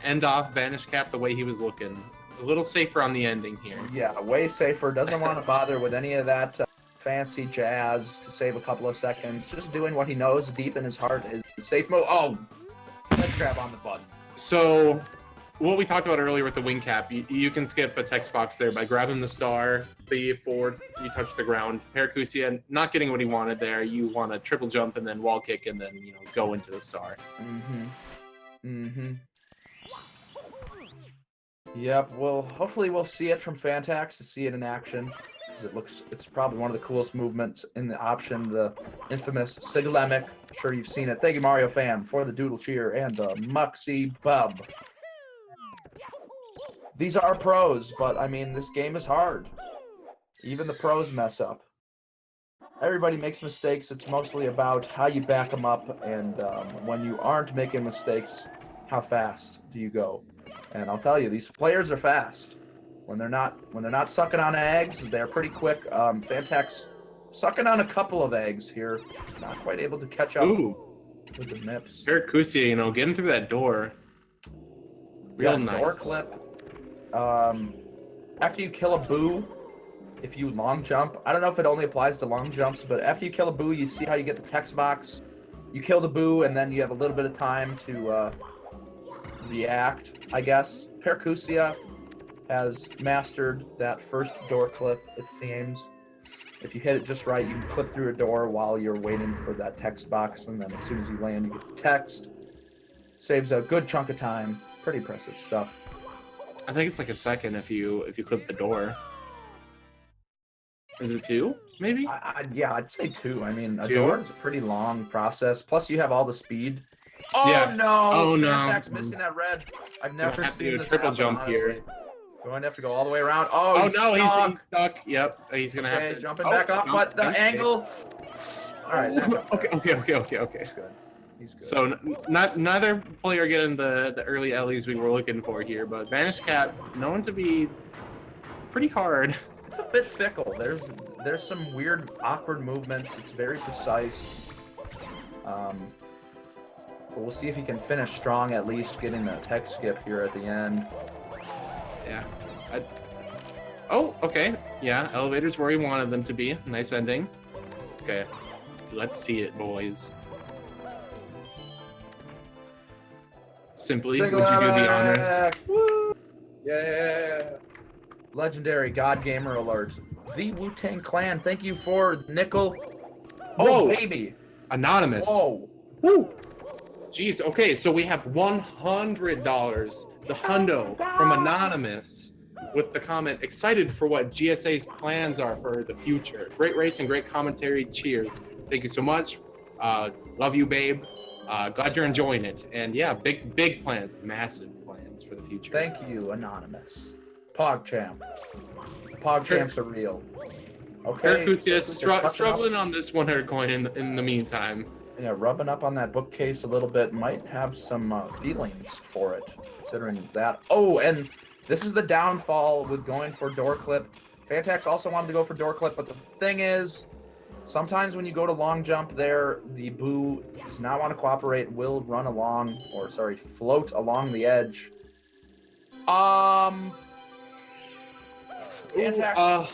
end off Vanish Cap the way he was looking? A little safer on the ending here. Yeah, way safer. Doesn't want to bother with any of that fancy jazz to save a couple of seconds. Just doing what he knows deep in his heart is the safe move. Oh, let's grab on the button. So, what we talked about earlier with the wing cap, you can skip a text box there by grabbing the star, before you touch the ground. Paracusia not getting what he wanted there. You want to triple jump and then wall kick and then, you know, go into the star. Yep, well, hopefully we'll see it from Fantax to see it in action. It's probably one of the coolest movements in the option, the infamous Siglemic. I'm sure you've seen it. Thank you, Mario fan, for the doodle cheer and the Muxy Bub. These are pros, but I mean, this game is hard. Even the pros mess up. Everybody makes mistakes. It's mostly about how you back them up, and when you aren't making mistakes, how fast do you go? And I'll tell you, these players are fast. When they're not sucking on eggs, they're pretty quick. Fantax sucking on a couple of eggs here. Not quite able to catch up Ooh, with the nips. Paracusia, you know, getting through that door. Real nice. Door clip. After you kill a boo, if you long jump, I don't know if it only applies to long jumps, but after you kill a boo, you see how you get the text box. You kill the boo, and then you have a little bit of time to react, I guess. Paracusia has mastered that first door clip, it seems. If you hit it just right, you can clip through a door while you're waiting for that text box, and then as soon as you land, you get the text. Saves a good chunk of time. Pretty impressive stuff. I think it's like a second if you clip the door. Is it 2? Maybe? Yeah, I'd say 2. I mean, a 2? door is a pretty long process. Plus, you have all the speed. Oh Yeah. no! Oh no! Fantax missing that red. I've never have to seen do a this triple happen, jump honestly. here. Going to have to go all the way around. Oh, Oh he's no, stuck. he's stuck. Yep, he's gonna have to Jumping back up, but the angle. All right. Okay. He's good. He's good. So neither player getting the early Ellies we were looking for here, but Vanish Cat known to be pretty hard. It's a bit fickle. There's some weird, awkward movements. It's very precise. But we'll see if he can finish strong, at least getting the tech skip here at the end. Yeah. Oh, okay. Yeah, elevator's where he wanted them to be. Nice ending. Okay. Let's see it, boys. Simply, would you do the honors? Woo! Yeah. Legendary God Gamer alert. The Wu-Tang Clan, thank you for nickel. Whoa. Oh, baby. Anonymous. Whoa. Woo. Jeez, okay, so we have $100, the hundo from Anonymous, with the comment, excited for what GSA's plans are for the future. Great race and great commentary, cheers. Thank you so much. Love you, babe. Glad you're enjoying it. And yeah, big plans, massive plans for the future. Thank you, Anonymous. PogChamp. PogChamps are real. Okay. Paracusia struggling on this 100 coin in the meantime. Yeah, rubbing up on that bookcase a little bit, might have some feelings for it, considering that. Oh, and this is the downfall with going for door clip. Fantax also wanted to go for door clip, but the thing is, sometimes when you go to long jump there, the boo does not want to cooperate, will run along, or sorry, float along the edge. Fantax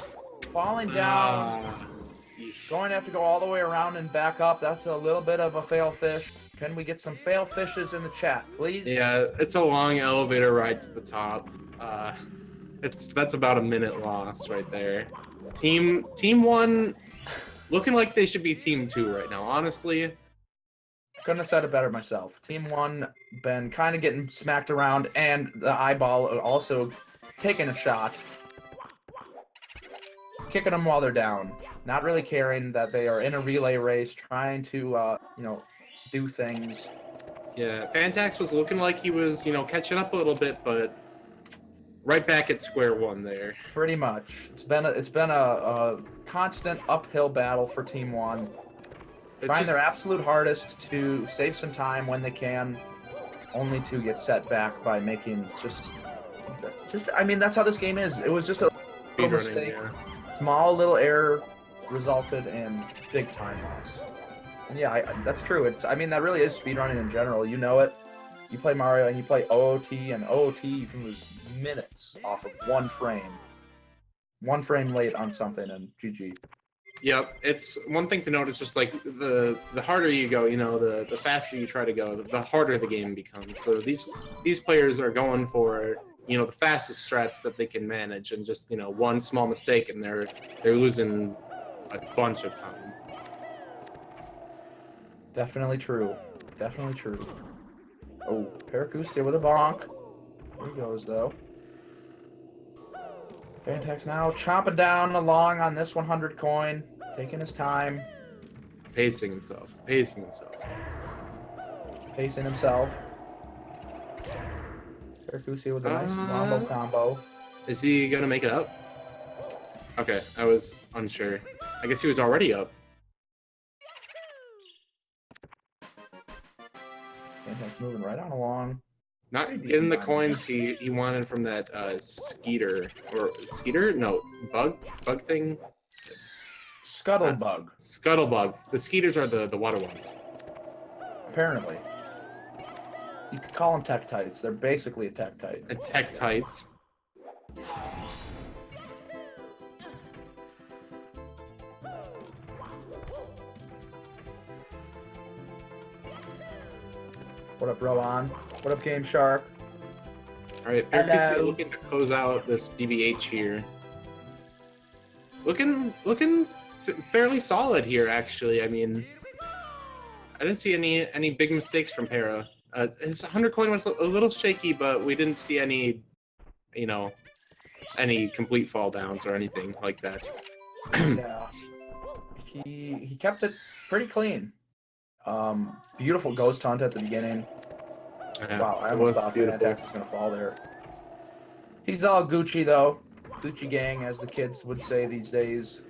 falling down. Going to have to go all the way around and back up. That's a little bit of a fail fish. Can we get some fail fishes in the chat, please? Yeah, it's a long elevator ride to the top. That's about a minute lost right there. Team 1 looking like they should be team 2 right now, honestly. Couldn't have said it better myself. Team 1 been kind of getting smacked around, and the eyeball also taking a shot. Kicking them while they're down. Not really caring that they are in a relay race, trying to, do things. Yeah, Fantax was looking like he was, catching up a little bit, but right back at square one there. Pretty much. It's been a constant uphill battle for Team 1. Trying their absolute hardest to save some time when they can, only to get set back by making just. I mean, that's how this game is. It was just a little mistake. Yeah. Small little error resulted in big time loss. And yeah, that's true. I mean, that really is speedrunning in general. You know it. You play Mario and you play OOT, and OOT, you can lose minutes off of one frame. One frame late on something, and GG. Yep, it's one thing to note is just like the harder you go, the faster you try to go, the harder the game becomes. So these players are going for the fastest strats that they can manage, and just one small mistake and they're losing a bunch of time. Definitely true. Definitely true. Oh, Paracusia with a bonk. There he goes though. Fantax now chomping down along on this 100 coin, taking his time. Pacing himself. Pacing himself. Paracusia with a nice wombo combo. Is he gonna make it up? Okay, I was unsure. I guess he was already up. Fantax moving right on along. Not getting the coins he wanted from that Skeeter or Skeeter? No, bug thing. Scuttlebug. Scuttlebug. The Skeeters are the water ones. Apparently. You could call them Tektites. They're basically a Tektite. And Tektites. What up, Rowan? What up, Game Shark? Alright, Paracusia looking to close out this BBH here. Looking fairly solid here, actually. I mean, I didn't see any big mistakes from Para. His 100 coin was a little shaky, but we didn't see any, you know, any complete fall downs or anything like that. Yeah, he kept it pretty clean. Beautiful ghost hunt at the beginning. Yeah, wow, I almost thought Fantax was gonna fall there. He's all Gucci though. Gucci gang, as the kids would say these days.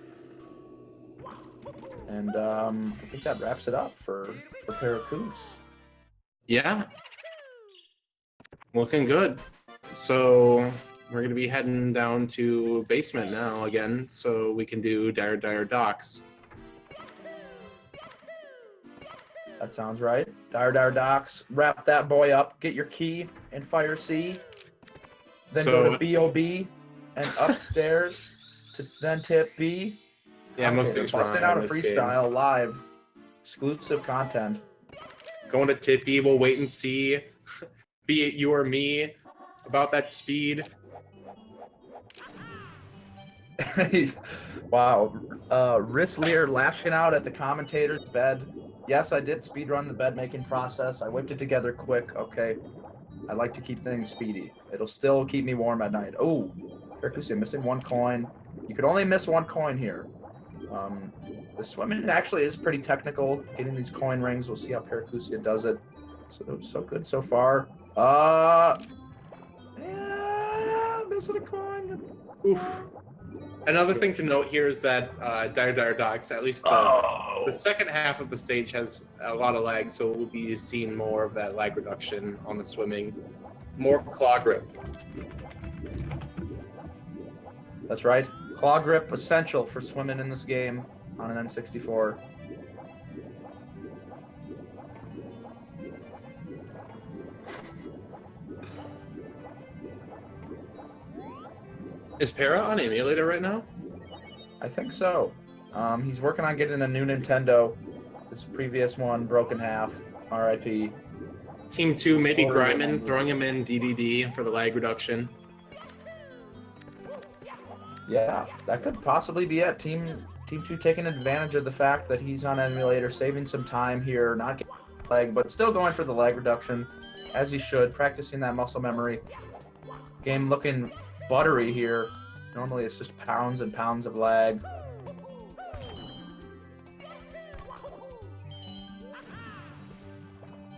And I think that wraps it up for Paracoos. Yeah. Looking good. So we're going to be heading down to basement now again, so we can do Dire Docks. That sounds right. Dire Docks. Wrap that boy up. Get your key and fire C. Then go to BOB and upstairs to then tip B. Yeah, most things busting out a freestyle live. Exclusive content. Going to tip B, we'll wait and see. Be it you or me about that speed. Wow. Rislier lashing out at the commentator's bed. Yes, I did speedrun the bed making process. I whipped it together quick. Okay. I like to keep things speedy. It'll still keep me warm at night. Oh, Paracusia missing one coin. You could only miss one coin here. The swimming actually is pretty technical. Getting these coin rings. We'll see how Paracusia does it. So good so far. Yeah, missing a coin. Oof. Another thing to note here is that Dire Docks, at least the second half of the stage has a lot of lag, so we'll be seeing more of that lag reduction on the swimming. More claw grip. That's right. Claw grip essential for swimming in this game on an N64. Is Para on emulator right now? I think so. He's working on getting a new Nintendo. His previous one broke in half. R.I.P. Team 2, maybe Gryman, throwing him in DDD for the lag reduction. Yeah, that could possibly be it. Team 2 taking advantage of the fact that he's on emulator, saving some time here, not getting lag, but still going for the lag reduction, as he should, practicing that muscle memory. Game looking buttery here. Normally it's just pounds and pounds of lag.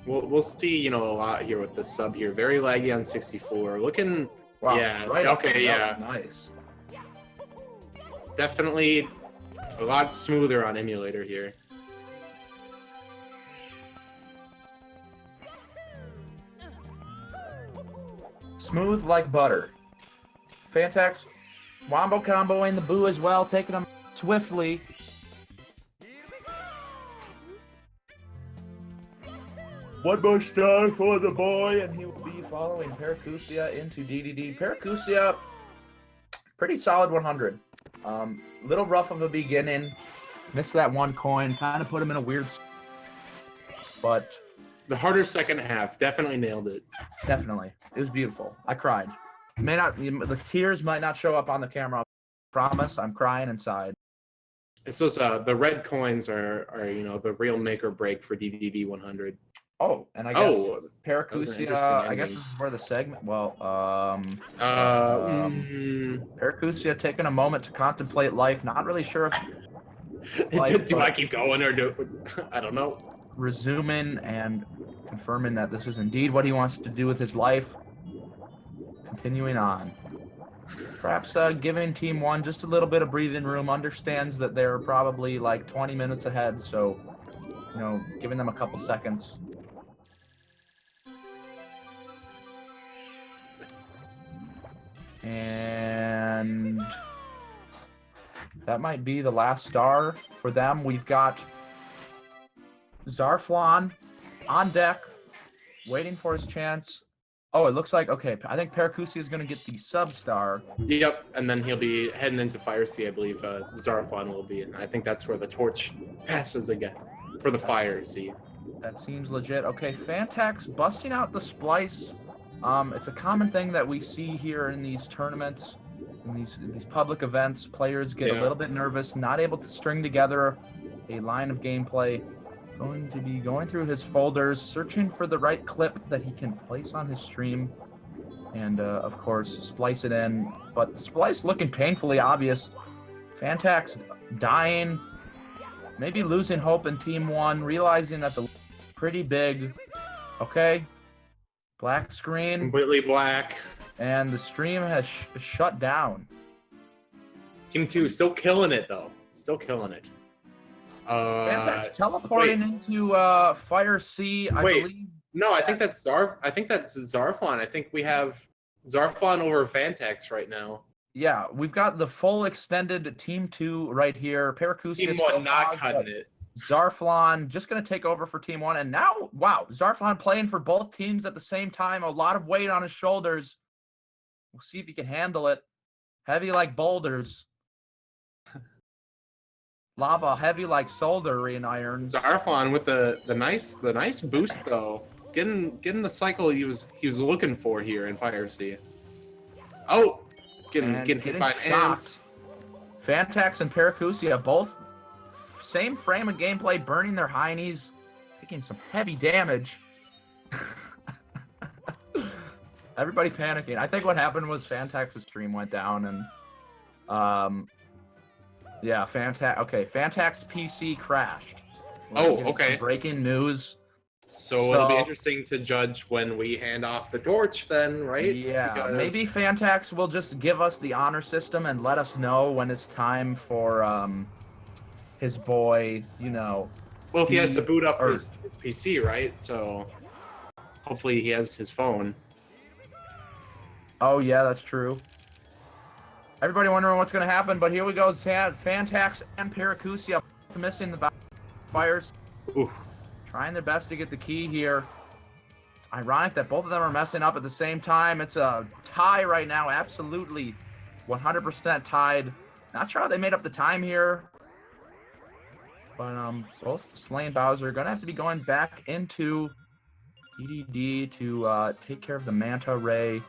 We'll see, you know, a lot here with the sub here. Very laggy on 64. Looking, wow, yeah, right okay, yeah. Nice. Definitely a lot smoother on emulator here. Smooth like butter. Fantax, wombo combo in the boo as well, taking him swiftly. One more star for the boy, and he will be following Paracusia into DDD. Paracusia, pretty solid 100. Little rough of a beginning. Missed that one coin, kind of put him in a weird. But the harder second half definitely nailed it. Definitely, it was beautiful. I cried. May not, the tears might not show up on the camera. I promise, I'm crying inside. It's those the red coins are you know the real make or break for DDD 100. Oh, and I guess Paracusia, I guess this is where the segment. Well, Paracusia taking a moment to contemplate life. Not really sure if do I keep going or do I don't know. Resuming and confirming that this is indeed what he wants to do with his life. Continuing on. Perhaps giving Team 1 just a little bit of breathing room. Understands that they're probably like 20 minutes ahead, so, you know, giving them a couple seconds. And that might be the last star for them. We've got Zarflon on deck, waiting for his chance. Oh, it looks like, okay, I think Paracusi is going to get the sub-star. Yep, and then he'll be heading into Fire Sea, I believe Zarfon will be, and I think that's where the torch passes again for the Fire Sea. That seems legit. Okay, Fantax busting out the splice. It's a common thing that we see here in these tournaments, in these public events. Players get a little bit nervous, not able to string together a line of gameplay. Going to be going through his folders, searching for the right clip that he can place on his stream, and of course splice it in. But the splice looking painfully obvious. Fantax dying, maybe losing hope in Team 1, realizing that the pretty big. Okay, black screen. Completely black. And the stream has shut down. Team 2 still killing it though. Still killing it. Fantax teleporting into Fire Sea, I believe. No, I think that's Zarfon. I think we have Zarfon over Fantax right now. Yeah, we've got the full extended Team 2 right here. Paracusi Team 1 not cutting it. Zarflon just going to take over for Team 1. And now, wow, Zarflon playing for both teams at the same time. A lot of weight on his shoulders. We'll see if he can handle it. Heavy like boulders. Lava heavy like soldering irons. Zarfon with the nice boost though. Getting the cycle he was looking for here in Fire Sea. Oh, getting hit by ants. Fantax and Paracusi both same frame of gameplay, burning their heinies, taking some heavy damage. Everybody panicking. I think what happened was Fantax's stream went down, and yeah, Fantax PC crashed. Okay. Breaking news. So it'll be interesting to judge when we hand off the torch then, right? Yeah, maybe Fantax will just give us the honor system and let us know when it's time for his boy, you know. Well, if he has to boot up his PC, right? So hopefully he has his phone. Oh, yeah, that's true. Everybody wondering what's going to happen, but here we go. Fantax and Paracusi missing the fires. Oof. Trying their best to get the key here. It's ironic that both of them are messing up at the same time. It's a tie right now. Absolutely 100% tied. Not sure how they made up the time here. But both Slay and Bowser are going to have to be going back into EDD to take care of the Manta Ray.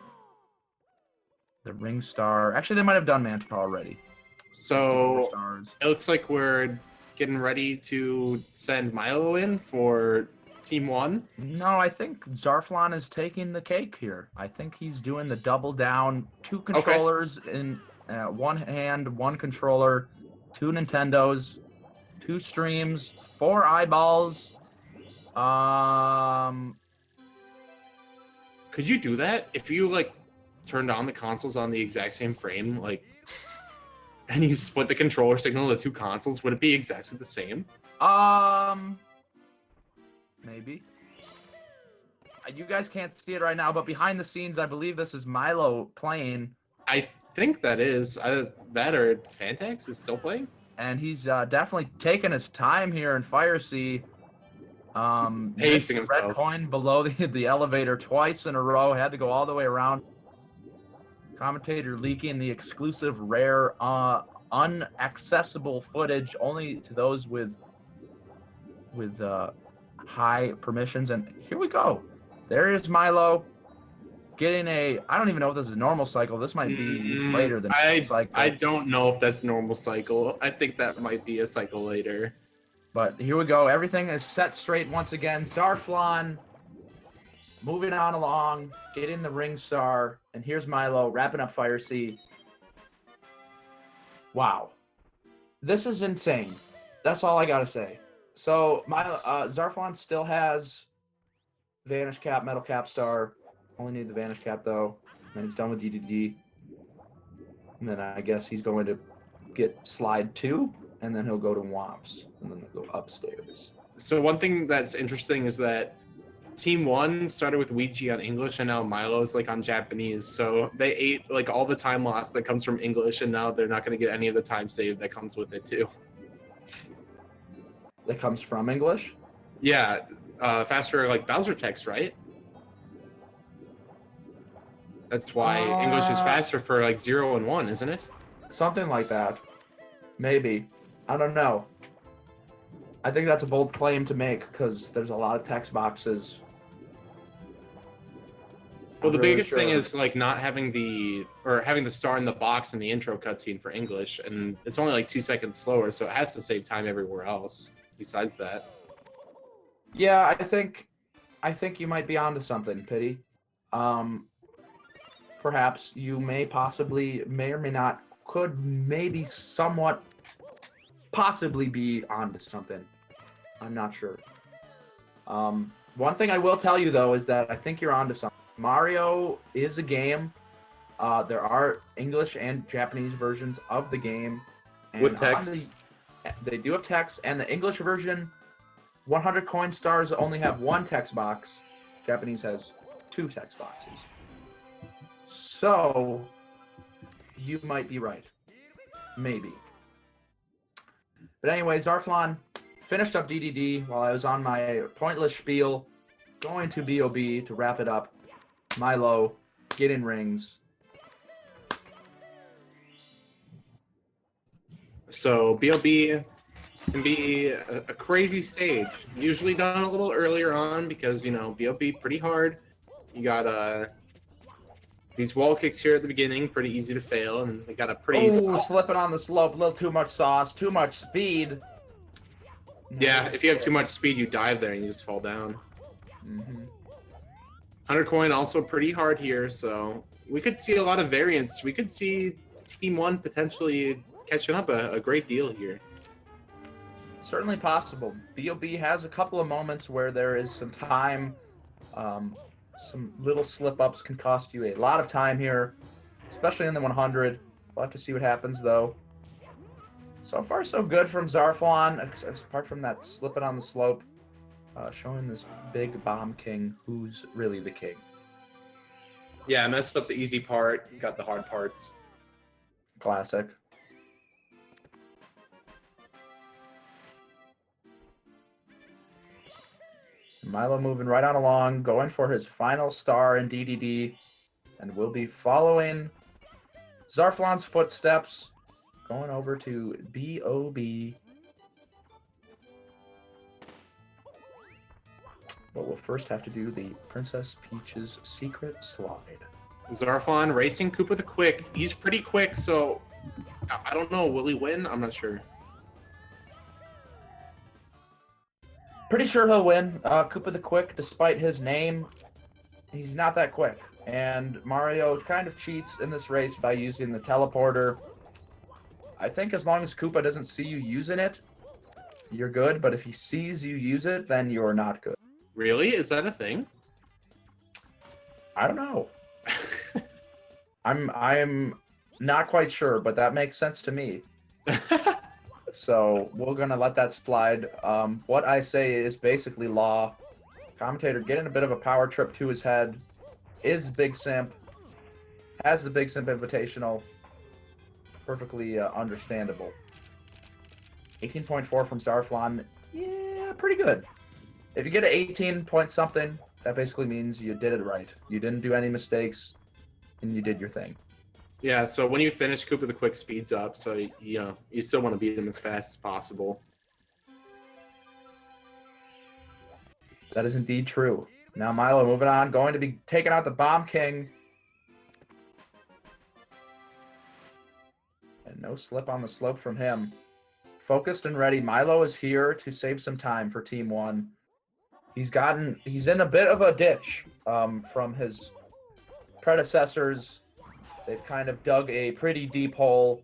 The Ring Star. Actually, they might have done Manta already. So it looks like we're getting ready to send Milo in for Team 1. No, I think Zarflon is taking the cake here. I think he's doing the double down. 2 controllers in one hand, 1 controller, 2 Nintendos, 2 streams, 4 eyeballs. Could you do that if you like turned on the consoles on the exact same frame, like, and you split the controller signal to 2 consoles? Would it be exactly the same? Maybe. You guys can't see it right now, but behind the scenes, I believe this is Milo playing. I think that is that or Fantax is still playing. And he's definitely taking his time here in Fire Sea. Pacing himself. Red coin below the elevator twice in a row. Had to go all the way around. Commentator leaking the exclusive, rare, unaccessible footage only to those with high permissions. And here we go. There is Milo getting a. I don't even know if this is a normal cycle. This might be later than cycle. I don't know if that's normal cycle. I think that might be a cycle later. But here we go. Everything is set straight once again. Zarflon moving on along, getting the Ring Star, and here's Milo wrapping up Fire Sea. Wow. This is insane. That's all I gotta say. So Zarflon still has Vanish Cap, Metal Cap Star. Only need the Vanish Cap though. Then he's done with DDD. And then I guess he's going to get Slide 2, and then he'll go to Womps, and then he'll go upstairs. So one thing that's interesting is that Team 1 started with Ouija on English, and now Milo's like on Japanese. So they ate like all the time loss that comes from English, and now they're not going to get any of the time saved that comes with it too. That comes from English? Yeah, faster like Bowser text, right? That's why English is faster for like 0 and 1, isn't it? Something like that. Maybe. I don't know. I think that's a bold claim to make because there's a lot of text boxes. Well, the biggest thing is like not having having the star in the box in the intro cutscene for English, and it's only like 2 seconds slower, so it has to save time everywhere else. Besides that, yeah, I think you might be onto something, Pity. Perhaps you may or may not, could maybe somewhat possibly be onto something. I'm not sure. One thing I will tell you though is that I think you're onto something. Mario is a game. There are English and Japanese versions of the game. And with text. They do have text, and the English version, 100 coin stars only have one text box. Japanese has 2 text boxes. So, you might be right. Maybe. But anyway, Zarflon finished up DDD while I was on my pointless spiel, going to BOB to wrap it up. Milo, get in rings. So BOB can be a crazy stage. Usually done a little earlier on because, you know, BOB pretty hard. You got these wall kicks here at the beginning, pretty easy to fail, and we got a pretty... Oh, slipping on the slope, a little too much sauce, too much speed. Yeah, if you have too much speed, you dive there and you just fall down. 100 coin also pretty hard here, so we could see a lot of variance. We could see Team 1 potentially catching up a great deal here. Certainly possible. BOB has a couple of moments where there is some time. Some little slip-ups can cost you a lot of time here, especially in the 100. We'll have to see what happens, though. So far, so good from Zarflon, apart from that slipping on the slope, showing this big bomb king who's really the king. Yeah, I messed up the easy part, got the hard parts. Classic. Milo moving right on along, going for his final star in DDD, and we'll be following Zarflon's footsteps, going over to BOB. But we'll first have to do the Princess Peach's secret slide. Zarflon racing Koopa the Quick. He's pretty quick, so I don't know. Will he win? I'm not sure. Pretty sure he'll win. Koopa the Quick, despite his name, he's not that quick. And Mario kind of cheats in this race by using the teleporter. I think as long as Koopa doesn't see you using it, you're good. But if he sees you use it, then you're not good. Really? Is that a thing? I don't know. I'm not quite sure, but that makes sense to me. So we're gonna let that slide. What I say is basically law. Commentator getting a bit of a power trip to his head. Is Big Simp. Has the Big Simp Invitational. Perfectly understandable. 18.4 from Zarflon. Yeah, pretty good. If you get an 18 point something, that basically means you did it right. You didn't do any mistakes, and you did your thing. Yeah, so when you finish, Koopa the Quick speeds up, so you know you still want to beat him as fast as possible. That is indeed true. Now Milo moving on, going to be taking out the Bomb King. And no slip on the slope from him. Focused and ready. Milo is here to save some time for Team 1. He's in a bit of a ditch from his predecessors. They've kind of dug a pretty deep hole,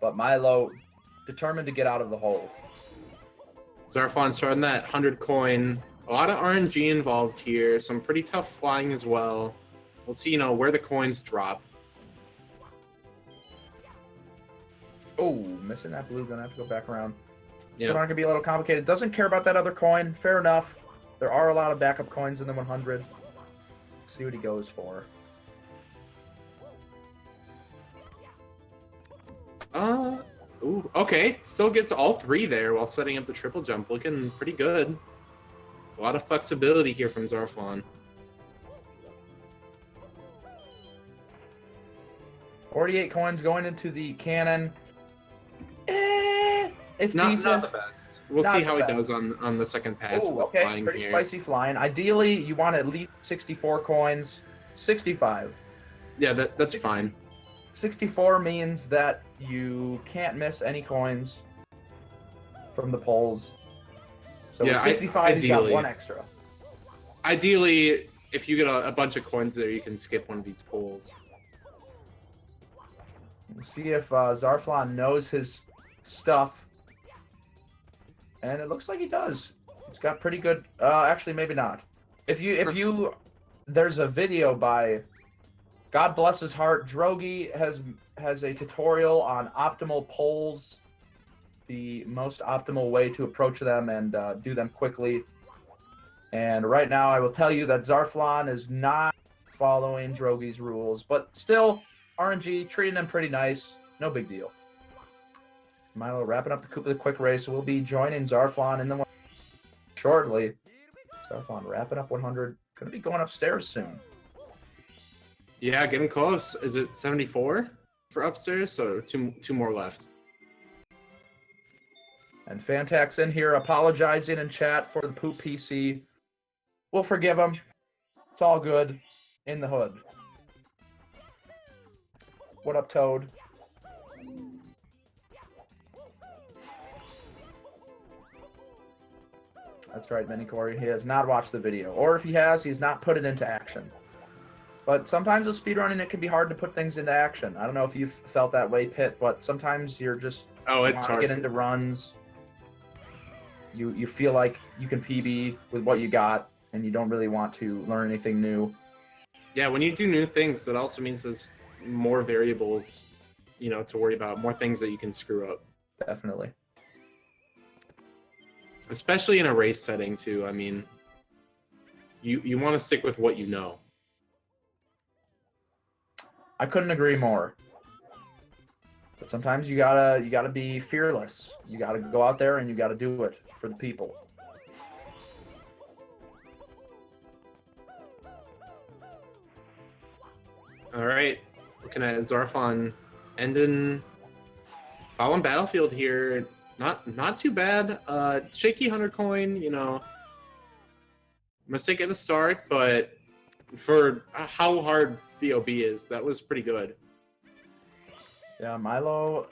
but Milo determined to get out of the hole. Zarflon starting that 100 coin. A lot of RNG involved here. Some pretty tough flying as well. We'll see, you know, where the coins drop. Oh, missing that blue. Gonna have to go back around. Yeah. So not gonna be a little complicated. Doesn't care about that other coin. Fair enough. There are a lot of backup coins in the 100. See what he goes for. Ooh, okay. Still gets all 3 there while setting up the triple jump. Looking pretty good. A lot of flexibility here from Zarflon. 48 coins going into the cannon. It's not decent. the best. We'll Not see the how best. he does on the second pass. Oh, with the okay. flying Pretty here. spicy flying. Ideally, you want at least 64 coins. 65. Yeah, that's fine. 64 means that you can't miss any coins from the polls. So Yeah, with 65, he's got ideally. 1 extra. Ideally, if you get a bunch of coins there, you can skip one of these pulls. We'll see if Zarflon knows his stuff. And it looks like he does. It's got pretty good. Actually, maybe not. If you, there's a video by, God bless his heart, Drogi has a tutorial on optimal polls, the most optimal way to approach them and do them quickly. And right now, I will tell you that Zarflon is not following Drogi's rules, but still, RNG treating them pretty nice. No big deal. Milo wrapping up the quick race. We'll be joining Zarflon in the shortly. Zarflon wrapping up 100. Gonna be going upstairs soon. Yeah, getting close. Is it 74 for upstairs? So two more left. And Fantax in here apologizing in chat for the poop PC. We'll forgive him. It's all good. In the hood. What up, Toad? That's right, Minicore. He has not watched the video. Or if he has, he's not put it into action. But sometimes with speedrunning, it can be hard to put things into action. I don't know if you've felt that way, Pit, but sometimes you're just It's hard to get into runs. You feel like you can PB with what you got, and you don't really want to learn anything new. Yeah, when you do new things, that also means there's more variables, to worry about, more things that you can screw up. Definitely. Especially in a race setting, too. I mean, you want to stick with what you know. I couldn't agree more. But sometimes you gotta be fearless. You gotta go out there and you gotta do it for the people. All right, looking at Zarfon ending Fallen Battlefield here. Not too bad. Shaky 100 coin, mistake at the start, but for how hard BOB is, that was pretty good. Yeah, Milo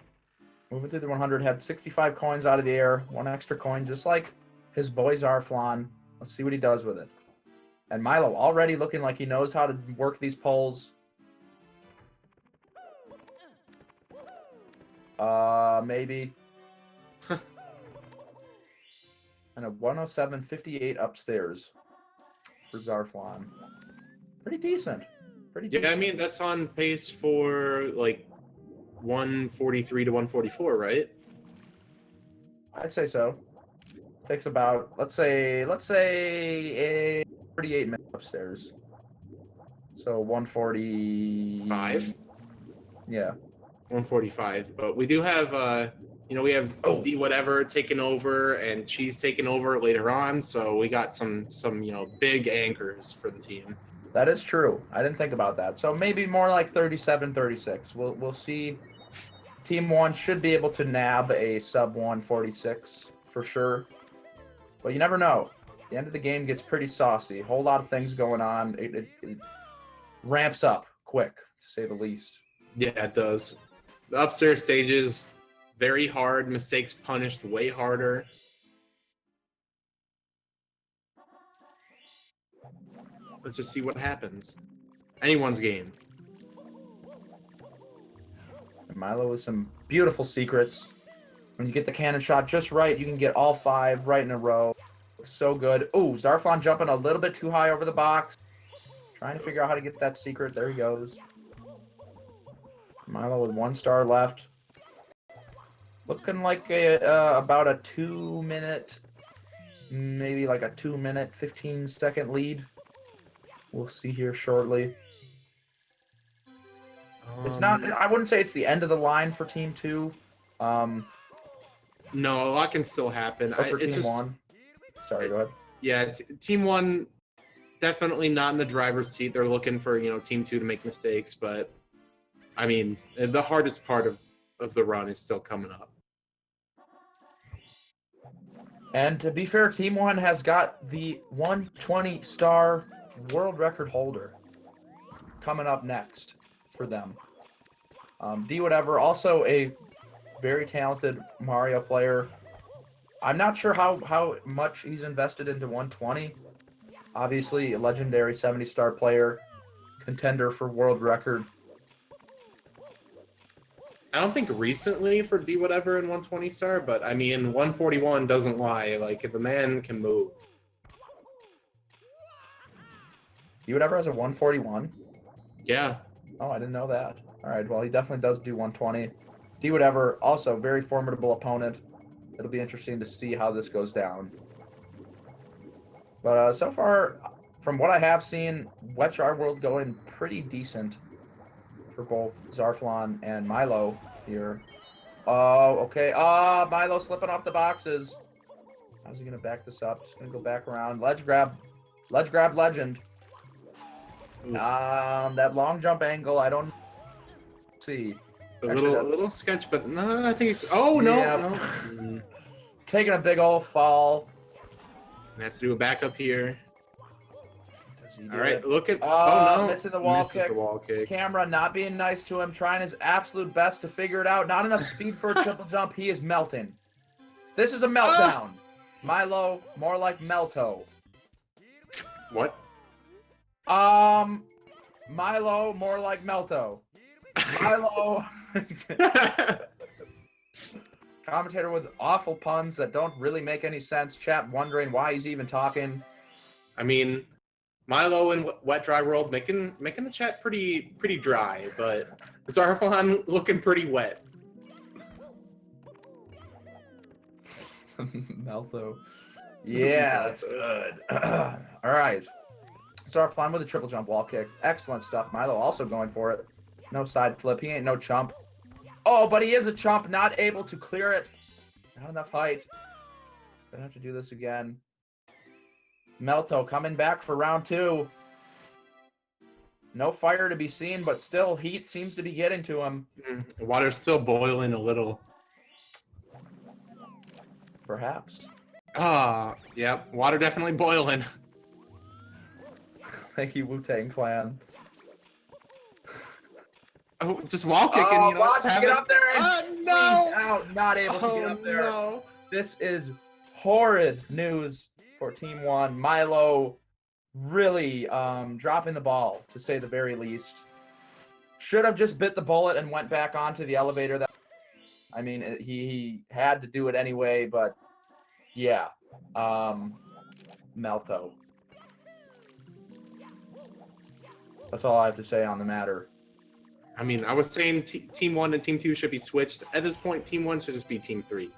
moving through the 100 had 65 coins out of the air, 1 extra coin, just like his boy Zarflon. Let's see what he does with it. And Milo already looking like he knows how to work these poles. Maybe. And a 107.58 upstairs for Zarflon. Pretty decent. Pretty decent. Yeah, I mean, that's on pace for, like, 143 to 144, right? I'd say so. Takes about, let's say 38 minutes upstairs. So 145. Yeah. 145. But we do have, we have D whatever taking over and Cheese taking over later on. So we got some big anchors for the team. That is true. I didn't think about that. So maybe more like 37, 36. We'll see. Team 1 should be able to nab a sub 146 for sure. But you never know. The end of the game gets pretty saucy. A whole lot of things going on. It ramps up quick, to say the least. Yeah, it does. The upstairs stages, very hard. Mistakes punished way harder. Let's just see what happens. Anyone's game. And Milo with some beautiful secrets. When you get the cannon shot just right, you can get all 5 right in a row. Looks so good. Oh, Zarflon jumping a little bit too high over the box. Trying to figure out how to get that secret. There he goes. Milo with 1 star left. Looking like about a 2-minute maybe like a 2-minute, 15-second lead. We'll see here shortly. It's not. I wouldn't say it's the end of the line for Team 2. No, a lot can still happen. Or for It's Team just, 1. Sorry, go ahead. Yeah, Team 1 definitely not in the driver's seat. They're looking for, Team 2 to make mistakes, but I mean, the hardest part of the run is still coming up. And to be fair, Team 1 has got the 120-star world record holder coming up next for them. D whatever, also a very talented Mario player. I'm not sure how much he's invested into 120. Obviously, a legendary 70-star player, contender for world record. I don't think recently for D whatever in 120 star, but I mean 141 doesn't lie. Like, the man can move. D whatever has a 141. Yeah. Oh, I didn't know that. All right, well, he definitely does do 120. D whatever, also very formidable opponent. It'll be interesting to see how this goes down. But so far, from what I have seen, Wet Dry World going pretty decent for both Zarflon and Milo here. Oh, okay. Milo slipping off the boxes. How's he going to back this up? Just going to go back around. Ledge grab. Ledge grab legend. That long jump angle, I don't see. A little sketch, but no, I think it's... Oh, no, yeah. no. Taking a big old fall. I have to do a backup here. All right, look at... Oh, no. Missing the wall Misses kick. the wall kick. Camera not being nice to him, trying his absolute best to figure it out. Not enough speed for a triple jump. He is melting. This is a meltdown. Milo, more like Melto. What? Milo, more like Melto. Milo. Commentator with awful puns that don't really make any sense. Chat wondering why he's even talking. I mean, Milo and Wet Dry World making the chat pretty dry, but Zarflon looking pretty wet. Melto. Yeah, that's good. All right. Zarflon with a triple jump wall kick. Excellent stuff. Milo also going for it. No side flip. He ain't no chump. Oh, but he is a chump, not able to clear it. Not enough height. Gonna have to do this again. Melto coming back for round 2. No fire to be seen, but still heat seems to be getting to him. Water's still boiling a little. Perhaps. Yeah, water definitely boiling. Thank you, Wu-Tang Clan. Oh, just wall kicking, get up there and no! Out, not able to get up there. No. This is horrid news for Team 1. Milo really dropping the ball, to say the very least. Should have just bit the bullet and went back onto the elevator. I mean, he had to do it anyway, but yeah. Melto. That's all I have to say on the matter. I mean, I was saying Team 1 and Team 2 should be switched. At this point, Team 1 should just be Team 3.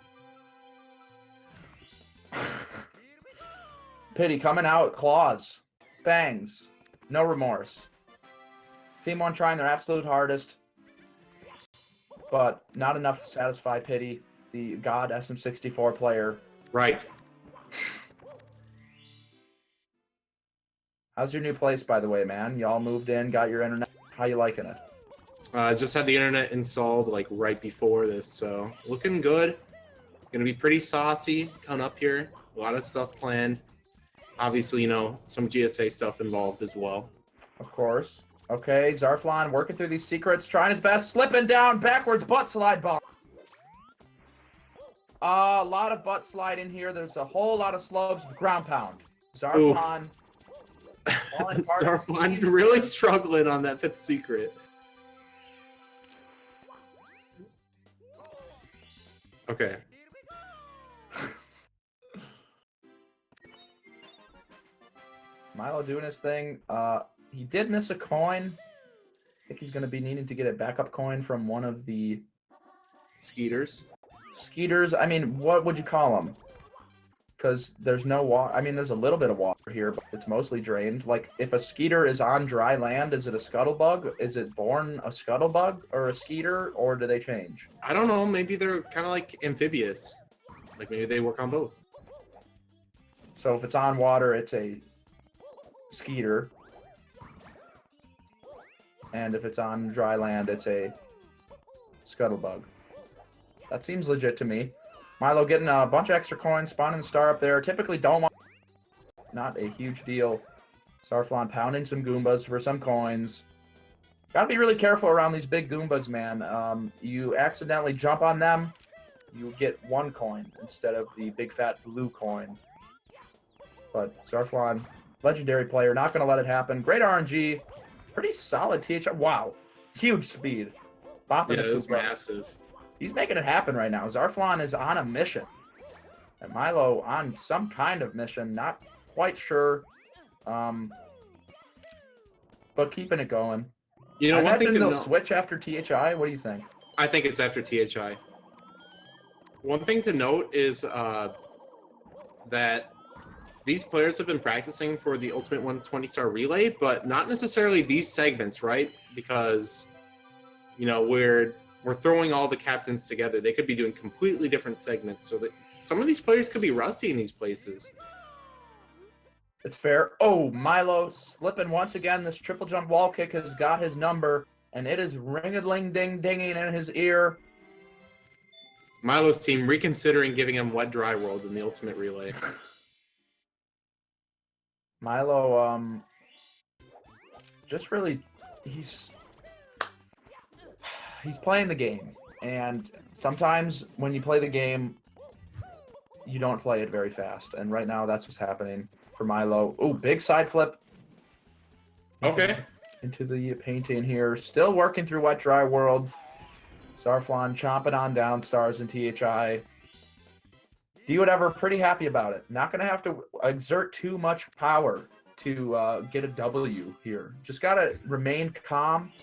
Pity coming out, claws, fangs, no remorse. Team 1 trying their absolute hardest, but not enough to satisfy Pity, the God SM64 player. Right. How's your new place, by the way, man? Y'all moved in, got your internet. How you liking it? Just had the internet installed like right before this, so looking good. Gonna be pretty saucy coming up here. A lot of stuff planned. Obviously, some GSA stuff involved as well. Of course. Okay, Zarflon working through these secrets, trying his best, slipping down backwards, butt slide bomb. A lot of butt slide in here. There's a whole lot of slopes, ground pound. Zarflon. Zarflon really struggling on that 5th secret. Okay. Milo doing his thing. He did miss a coin. I think he's going to be needing to get a backup coin from one of the... Skeeters. Skeeters. I mean, what would you call them? because there's no water. I mean, there's a little bit of water here, but it's mostly drained. Like, if a skeeter is on dry land, is it a scuttlebug? Is it born a scuttlebug or a skeeter, or do they change? I don't know. Maybe they're kind of like amphibious. Like maybe they work on both. So if it's on water, it's a skeeter. And if it's on dry land, it's a scuttlebug. That seems legit to me. Milo getting a bunch of extra coins, spawning the star up there. Typically don't want... Not a huge deal. Starflon pounding some Goombas for some coins. Gotta be really careful around these big Goombas, man. You accidentally jump on them, you get 1 coin instead of the big fat blue coin. But Starflon, legendary player, not gonna let it happen. Great RNG. Pretty solid THR. Wow. Huge speed. Bopping Yeah, it was massive. He's making it happen right now. Zarflon is on a mission. And Milo on some kind of mission. Not quite sure. But keeping it going. You know, I one thing imagine to they'll know, switch after THI. What do you think? I think it's after THI. One thing to note is that these players have been practicing for the Ultimate 120-star relay, but not necessarily these segments, right? Because, you know, we're throwing all the captains together. They could be doing completely different segments, so that some of these players could be rusty in these places. It's fair. Oh, Milo slipping once again. This triple jump wall kick has got his number, and it is ring-a-ling-ding-dinging in his ear. Milo's team reconsidering giving him Wet Dry World in the Ultimate Relay. Milo, just really, he's playing the game, and sometimes when you play the game, you don't play it very fast, and right now that's what's happening for Milo. Oh, big side flip. Okay. Into the painting here. Still working through Wet Dry World. Starflon chomping on down stars in THI. Do whatever, pretty happy about it. Not going to have to exert too much power to get a W here. Just got to remain calm,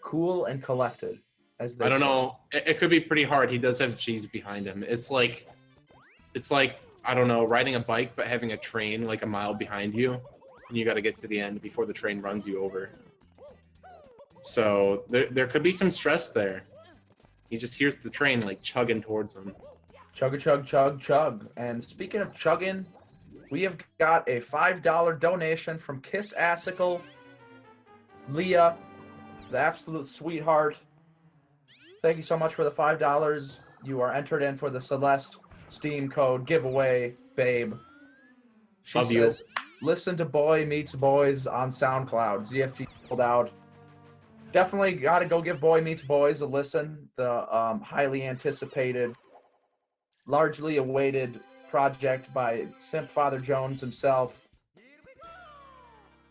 cool, and collected. As they I don't say. know. It could be pretty hard. He does have G's behind him. It's like, I don't know, riding a bike but having a train like a mile behind you, and you got to get to the end before the train runs you over. So there could be some stress there. He just hears the train like chugging towards him. Chug a chug chug chug. And speaking of chugging, we have got a $5 donation from Kiss Assicle, Leah, the absolute sweetheart. Thank you so much for the $5. You are entered in for the Celeste Steam Code giveaway, babe. She Love says, you. Listen to Boy Meets Boys on SoundCloud. ZFG pulled out. Definitely got to go give Boy Meets Boys a listen. The highly anticipated, largely awaited project by Simp Father Jones himself.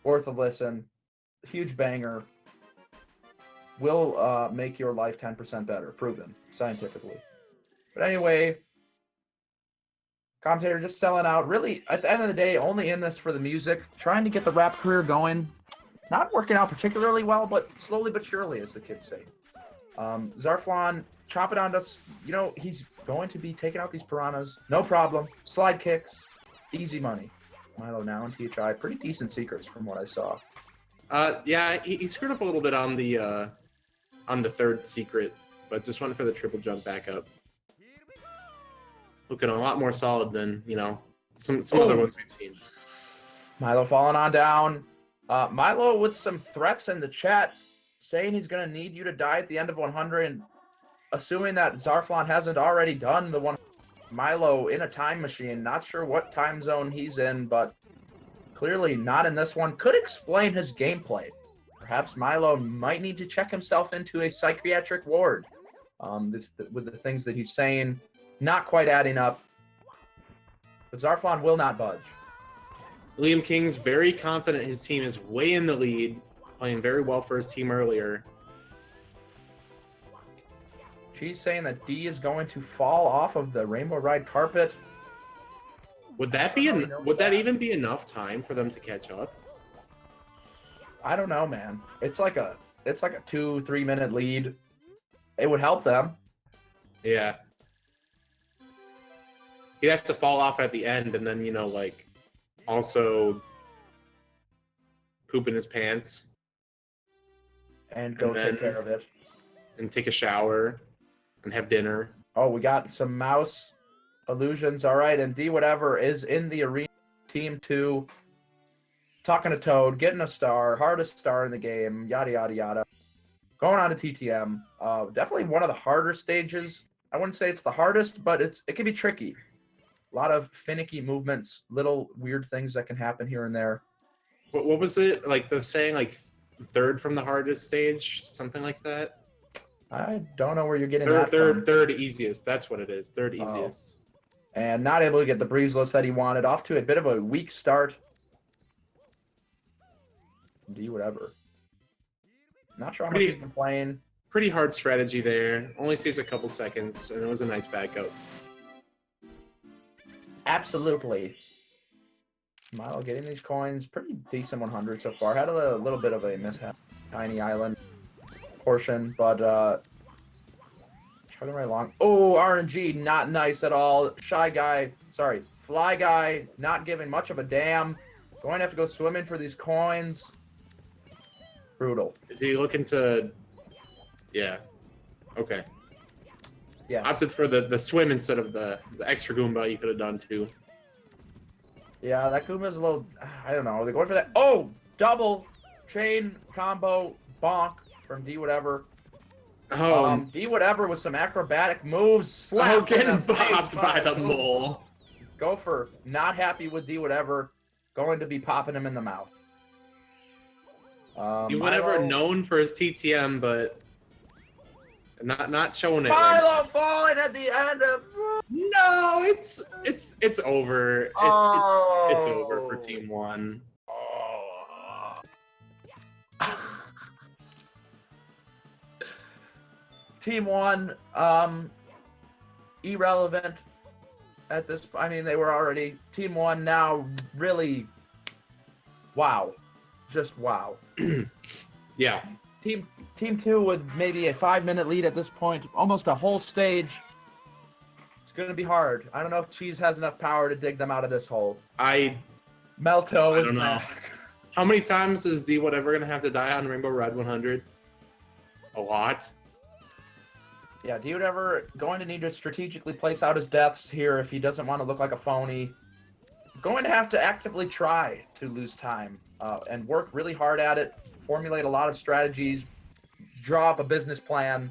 Worth a listen. Huge banger. Will make your life 10% better. Proven scientifically. But anyway, Commentator just selling out. Really, at the end of the day, only in this for the music. Trying to get the rap career going. Not working out particularly well, but slowly but surely, as the kids say. Zarflon, chop it on us. You know, he's going to be taking out these piranhas. No problem. Slide kicks. Easy money. Milo now in THI. Pretty decent secrets from what I saw. Yeah, he screwed up a little bit on the third secret, but just went for the triple jump back up. Looking a lot more solid than, you know, some other ones we've seen. Milo falling on down. Milo with some threats in the chat, saying he's going to need you to die at the end of 100, and assuming that Zarflon hasn't already done the one. Milo in a time machine, not sure what time zone he's in, but clearly not in this one. Could explain his gameplay. Perhaps Milo might need to check himself into a psychiatric ward. With the things that he's saying, not quite adding up. But Zarflon will not budge. Liam King's very confident his team is way in the lead, playing very well for his team earlier. She's saying that D is going to fall off of the Rainbow Ride carpet. Would that even be enough time for them to catch up? I don't know, man. It's like a 2-3 minute lead. It would help them. Yeah. he'd have to fall off at the end, and then like also poop in his pants And go take care of it. and take a shower and have dinner. Oh, we got some mouse illusions. All right, and D whatever is in the arena. Team 2. Talking to Toad, getting a star, hardest star in the game, yada, yada, yada. Going on to TTM. Definitely one of the harder stages. I wouldn't say it's the hardest, but it can be tricky. A lot of finicky movements, little weird things that can happen here and there. What was it? Like the saying, like third from the hardest stage? Something like that? I don't know where you're getting that from. Third easiest. That's what it is. Third easiest. And not able to get the breezeless that he wanted. Off to a bit of a weak start. D whatever. Not sure how much he's been playing. Pretty hard strategy there. Only saves a couple seconds, and it was a nice backup. Absolutely. Milo getting these coins. Pretty decent 100 so far. Had a little bit of a mishap. Tiny island portion, but chugging right along. Oh, RNG, not nice at all. Fly Guy, not giving much of a damn. Going to have to go swimming for these coins. Brutal. Is he looking to... Yeah. Okay. Yeah. Opted for the swim instead of the extra Goomba you could have done too. Yeah, that Goomba's a little... I don't know. Are they going for that? Oh! Double chain combo bonk from D whatever. Oh. D whatever with some acrobatic moves. Slap getting bopped by the mole. Gopher, not happy with D whatever. Going to be popping him in the mouth. D whatever known for his TTM, but not showing it. Milo falling at the end of. No, it's over. Oh. It's over for Team 1. Oh. Team 1, irrelevant at this. I mean, they were already Team 1 now. Really, wow, just wow. Yeah. Team 2 with maybe a 5-minute lead at this point, almost a whole stage. It's gonna be hard. I don't know if Cheese has enough power to dig them out of this hole. Melto is back. How many times is D whatever gonna have to die on Rainbow Red 100? A lot. Yeah, D whatever going to need to strategically place out his deaths here if he doesn't want to look like a phony. Going to have to actively try to lose time and work really hard at it. Formulate a lot of strategies, draw up a business plan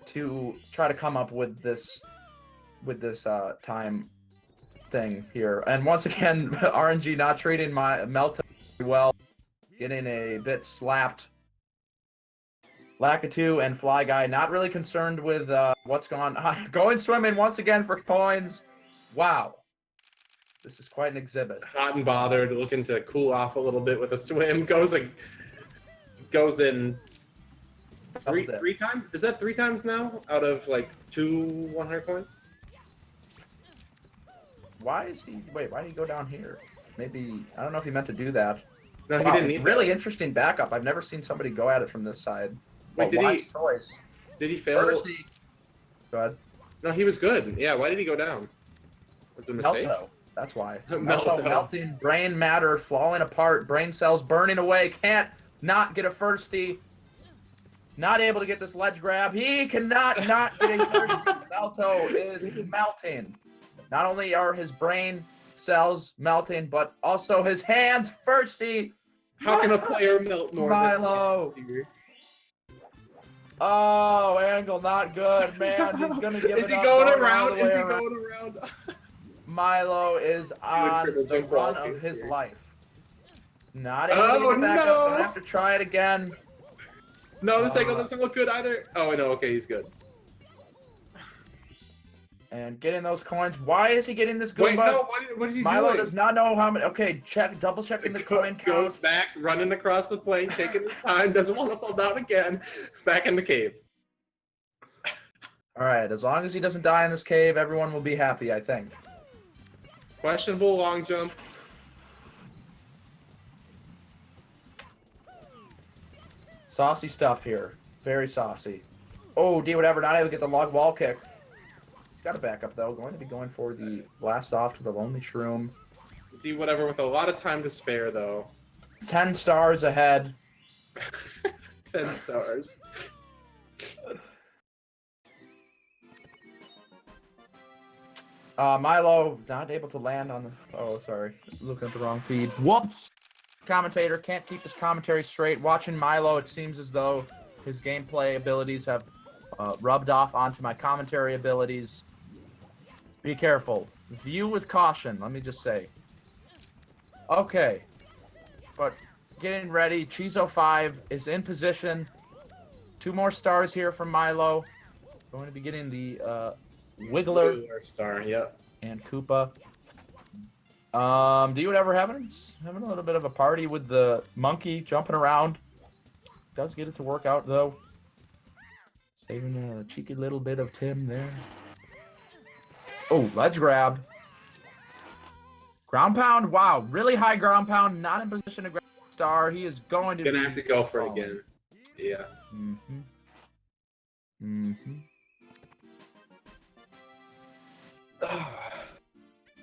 to try to come up with this time thing here. And once again, RNG not treating my Melta well, getting a bit slapped. Lakitu and Fly Guy not really concerned with what's going on. Going swimming once again for coins. Wow. This is quite an exhibit. Hot and bothered, looking to cool off a little bit with a swim. Goes in three times? Is that 3 times now out of like 2 100 coins? Why did he go down here? Maybe, I don't know if he meant to do that. No, wow, he didn't need really interesting backup. I've never seen somebody go at it from this side. Wait, choice. Did he fail? Go ahead. No, he was good. Yeah, why did he go down? Was it a mistake? Melto. That's why. Melto. Melting, brain matter falling apart, brain cells burning away. Can't not get a firstie. Not able to get this ledge grab. He cannot not get a firstie. Melto is melting. Not only are his brain cells melting, but also his hands firstie. How can a player melt more Milo. than Oh, angle not good, man. He's gonna give Is it he up going all around? the way Is he going around? Milo is on triple the jump run wall of his here. life. Not able to get back up. Gonna have to try it again. No, this angle doesn't look good either. Oh, I know. Okay, he's good. And getting those coins. Why is he getting this Goomba? Wait, no. What is he Milo doing? does not know how many. Okay, double checking the coin count. Goes back, running across the plane, taking his time. Doesn't want to fall down again. Back in the cave. All right, as long as he doesn't die in this cave, everyone will be happy, I think. Questionable long jump. Saucy stuff here. Very saucy. Oh, D whatever. Not able to get the log wall kick. got a backup though. Going to be going for the blast off to the Lonely Shroom. Do whatever with a lot of time to spare, though. 10 stars ahead. 10 stars. Milo not able to land on the. Oh, sorry, looking at the wrong feed. Whoops! Commentator can't keep his commentary straight. Watching Milo, it seems as though his gameplay abilities have rubbed off onto my commentary abilities. Be careful. View with caution. Let me just say. Okay, but getting ready. Chizo 5 is in position. 2 more stars here from Milo. Going to be getting the Wiggler star, yep. and Koopa. Do you ever having a little bit of a party with the monkey jumping around? Does get it to work out though. Saving a cheeky little bit of Tim there. Oh, ledge grab. Ground pound. Wow, really high ground pound. Not in position to grab the star. He is going to. Gonna have to go for it again. Yeah.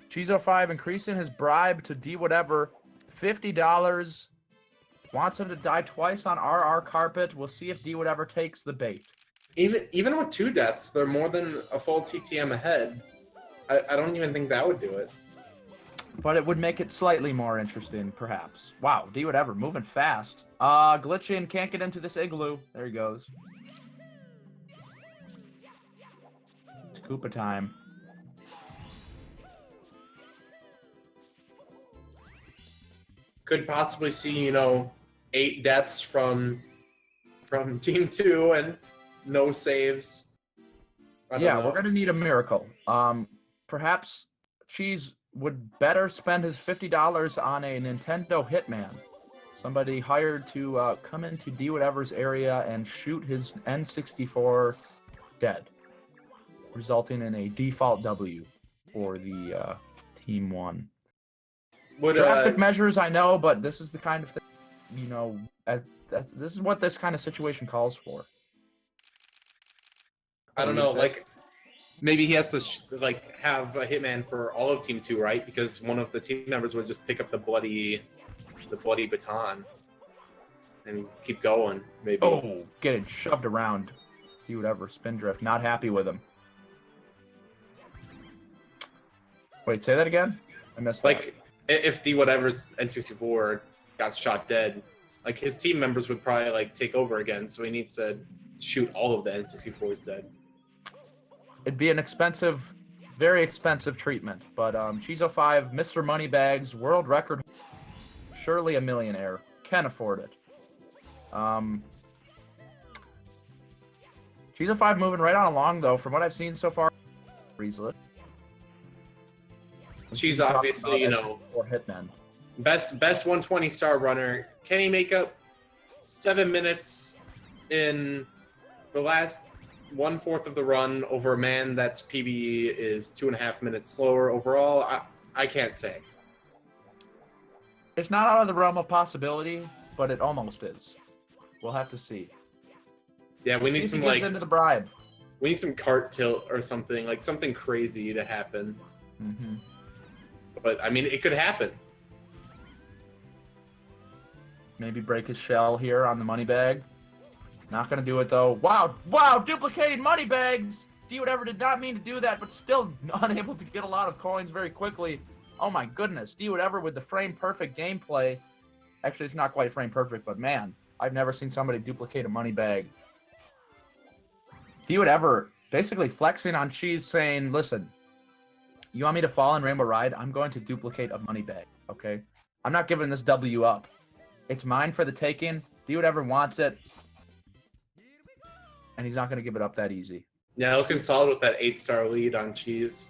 Chizo 5 increasing his bribe to D whatever. $50. Wants him to die twice on RR carpet. We'll see if D whatever takes the bait. Even with 2 deaths, they're more than a full TTM ahead. I don't even think that would do it. But it would make it slightly more interesting, perhaps. Wow, D whatever, moving fast. Glitching, can't get into this igloo. There he goes. It's Koopa time. Could possibly see, 8 deaths from Team 2 and no saves. Yeah, we're gonna need a miracle. Perhaps Cheese would better spend his $50 on a Nintendo Hitman. Somebody hired to come into D whatever's area and shoot his N64 dead, resulting in a default W for the Team 1. Drastic measures, I know, but this is the kind of thing, this is what this kind of situation calls for. I don't know, maybe he has to have a hitman for all of Team 2, right? Because one of the team members would just pick up the bloody baton and keep going. Maybe. Oh, getting shoved around. He would ever spin drift. Not happy with him. Wait, say that again? I missed that. If D whatever's N64 got shot dead, his team members would probably take over again. So he needs to shoot all of the N64s dead. It'd be an expensive, very expensive treatment. But Chizo 5, Mr. Moneybags, world record, surely a millionaire, can afford it. Chizo 5 moving right on along though. From what I've seen so far, Rieslet. She's obviously, or Hitman. Best 120 star runner. Can he make up 7 minutes in the last 1/4 of the run over a man that's PBE is 2.5 minutes slower overall? I can't say. It's not out of the realm of possibility, but it almost is. We'll have to see. Yeah, we need some into the bribe. We need some cart tilt or something, something crazy to happen. Mm-hmm. But I mean, it could happen. Maybe break his shell here on the money bag. Not gonna do it though. Wow, duplicating money bags. D whatever did not mean to do that, but still unable to get a lot of coins very quickly. Oh my goodness, D whatever with the frame perfect gameplay. Actually, it's not quite frame perfect, but man, I've never seen somebody duplicate a money bag. D whatever basically flexing on Cheese, saying, "Listen, you want me to fall in Rainbow Ride? I'm going to duplicate a money bag. Okay, I'm not giving this W up. It's mine for the taking. D whatever wants it." And he's not going to give it up that easy. Yeah, looking solid with that 8-star lead on Cheese.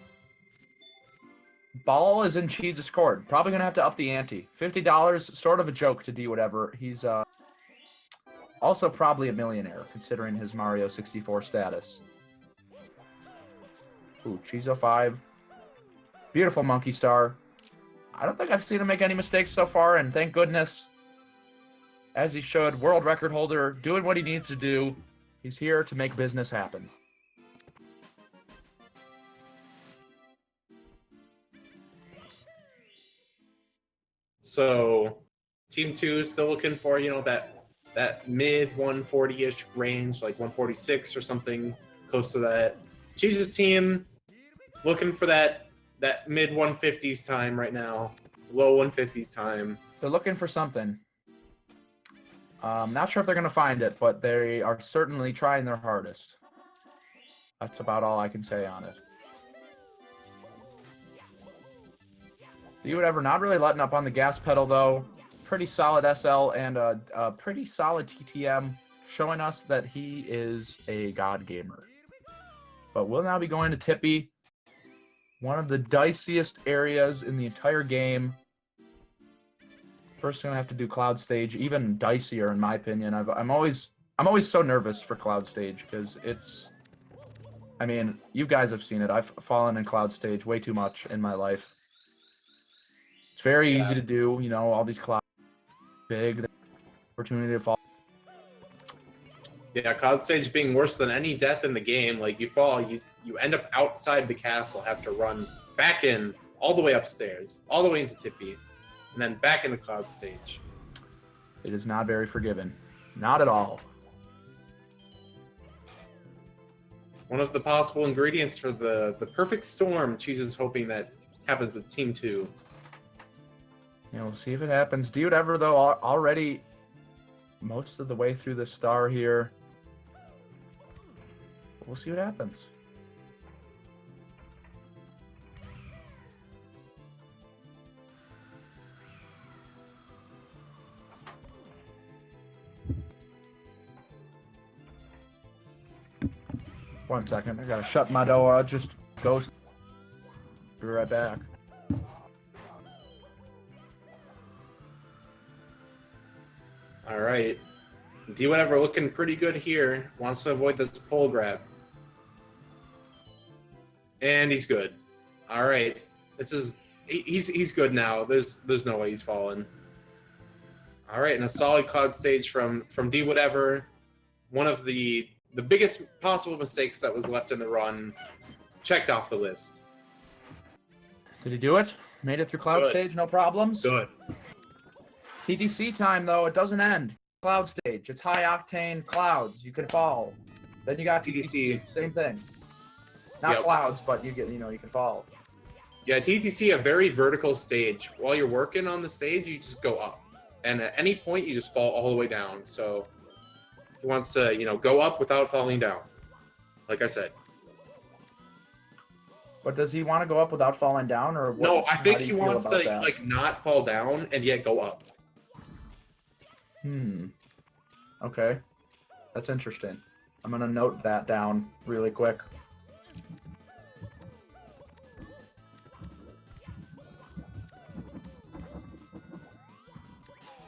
Ball is in Cheese's court. Probably going to have to up the ante. $50, sort of a joke to D whatever. He's also probably a millionaire, considering his Mario 64 status. Ooh, Chizo 5. Beautiful Monkey Star. I don't think I've seen him make any mistakes so far, and thank goodness. As he should. World record holder, doing what he needs to do. He's here to make business happen. So Team 2 is still looking for, that mid 140-ish range, like 146 or something close to that. Cheese's team looking for that mid 150s time right now, low 150s time. They're looking for something. Not sure if they're going to find it, but they are certainly trying their hardest. That's about all I can say on it. You would ever not really letting up on the gas pedal, though. Pretty solid SL and a pretty solid TTM, showing us that he is a god gamer. But we'll now be going to Tippy, one of the diciest areas in the entire game. First, gonna have to do Cloud Stage, even dicier in my opinion. I'm always so nervous for Cloud Stage because it's. I mean, you guys have seen it. I've fallen in Cloud Stage way too much in my life. It's very easy to do, all these clouds, big opportunity to fall. Yeah, Cloud Stage being worse than any death in the game. Like, you fall, you end up outside the castle, have to run back in, all the way upstairs, all the way into Tippy, and then back into Cloud Stage. It is not very forgiving. Not at all. One of the possible ingredients for the perfect storm Cheese is hoping that happens with Team 2. Yeah, we'll see if it happens. Dude, ever though, already most of the way through the star here. We'll see what happens. One second, I gotta shut my door. Just go. Be right back. All right. D whatever looking pretty good here. Wants to avoid this pole grab. And he's good. All right. He's good now. There's no way he's fallen. All right, and a solid Cloud Stage from D whatever. One of the biggest possible mistakes that was left in the run, checked off the list. Did he do it? Made it through Cloud Stage, no problems? Good. TTC time, though, it doesn't end. Cloud Stage, it's high octane clouds. You can fall. Then you got TTC, same thing. Not clouds, but you can fall. Yeah, TTC, a very vertical stage. While you're working on the stage, you just go up. And at any point, you just fall all the way down. So he wants to, go up without falling down. Like I said. But does he want to go up without falling down, or what? No, I think he wants to not fall down and yet go up. Okay. That's interesting. I'm gonna note that down really quick.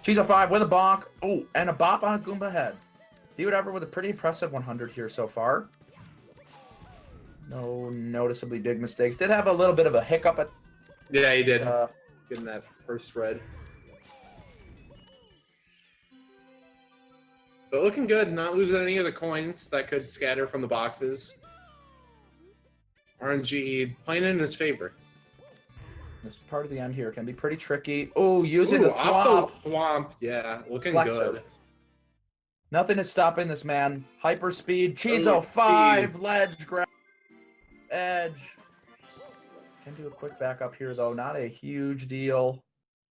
She's a 5 with a bonk. Oh, and a bop on a Goomba head. D whatever with a pretty impressive 100 here so far. No noticeably big mistakes. Did have a little bit of a hiccup at. Yeah, he did. Getting that first red. But looking good, not losing any of the coins that could scatter from the boxes. RNG playing in his favor. This part of the end here can be pretty tricky. Oh, using the thwomp. Off the thwomp. Yeah, looking good. Nothing is stopping this man. Hyper speed. Chizo 5 ledge grab. Edge. Can do a quick backup here though. Not a huge deal.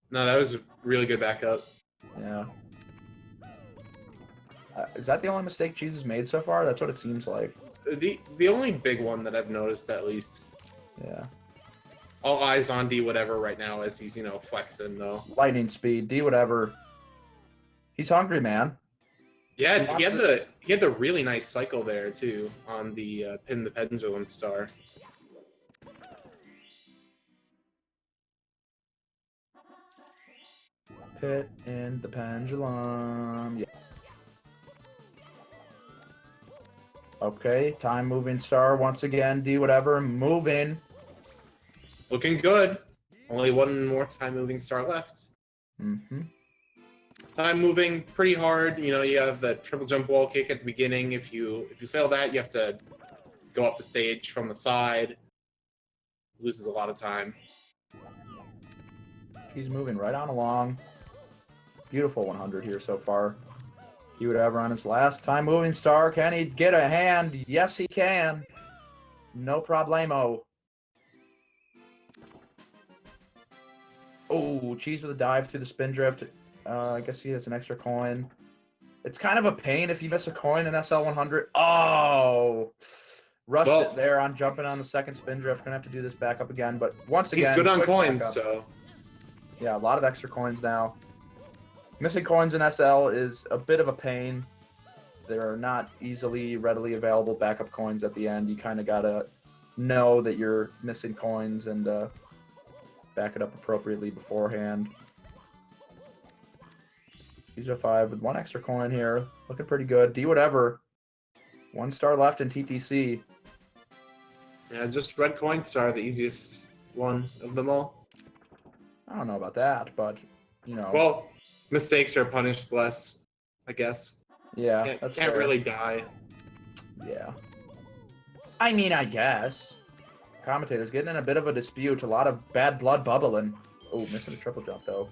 No, that was a really good backup. Yeah. Is that the only mistake Cheese has made so far? That's what it seems like. The only big one that I've noticed, at least. Yeah. All eyes on D whatever right now as he's, flexing though. Lightning speed, D whatever. He's hungry, man. Yeah, he had the really nice cycle there too on the pin the pendulum star. Pit in the pendulum. Yeah. Okay, time moving star once again. D whatever, moving. Looking good. Only one more time moving star left. Time moving pretty hard. You have the triple jump wall kick at the beginning. If you fail that, you have to go up the stage from the side. Loses a lot of time. He's moving right on along. Beautiful 100 here so far. He would ever on his last time moving star. Can he get a hand? Yes, he can. No problemo. Oh, Cheese with a dive through the spin drift. I guess he has an extra coin. It's kind of a pain if you miss a coin in SL100. Oh, rushed it there on jumping on the second spin drift. Gonna have to do this back up again, but once again, he's good on coins, so yeah, a lot of extra coins now. Missing coins in SL is a bit of a pain. There are not readily available backup coins at the end. You kind of gotta know that you're missing coins and back it up appropriately beforehand. GSA with one extra coin here. Looking pretty good. D whatever. 1 star left in TTC. Yeah, just red coin star, the easiest one of them all. I don't know about that, but, you know. Well, mistakes are punished less, I guess. Yeah, that's can't really die. Yeah. I mean, I guess. Commentator's getting in a bit of a dispute. A lot of bad blood bubbling. Oh, missing a triple jump, though.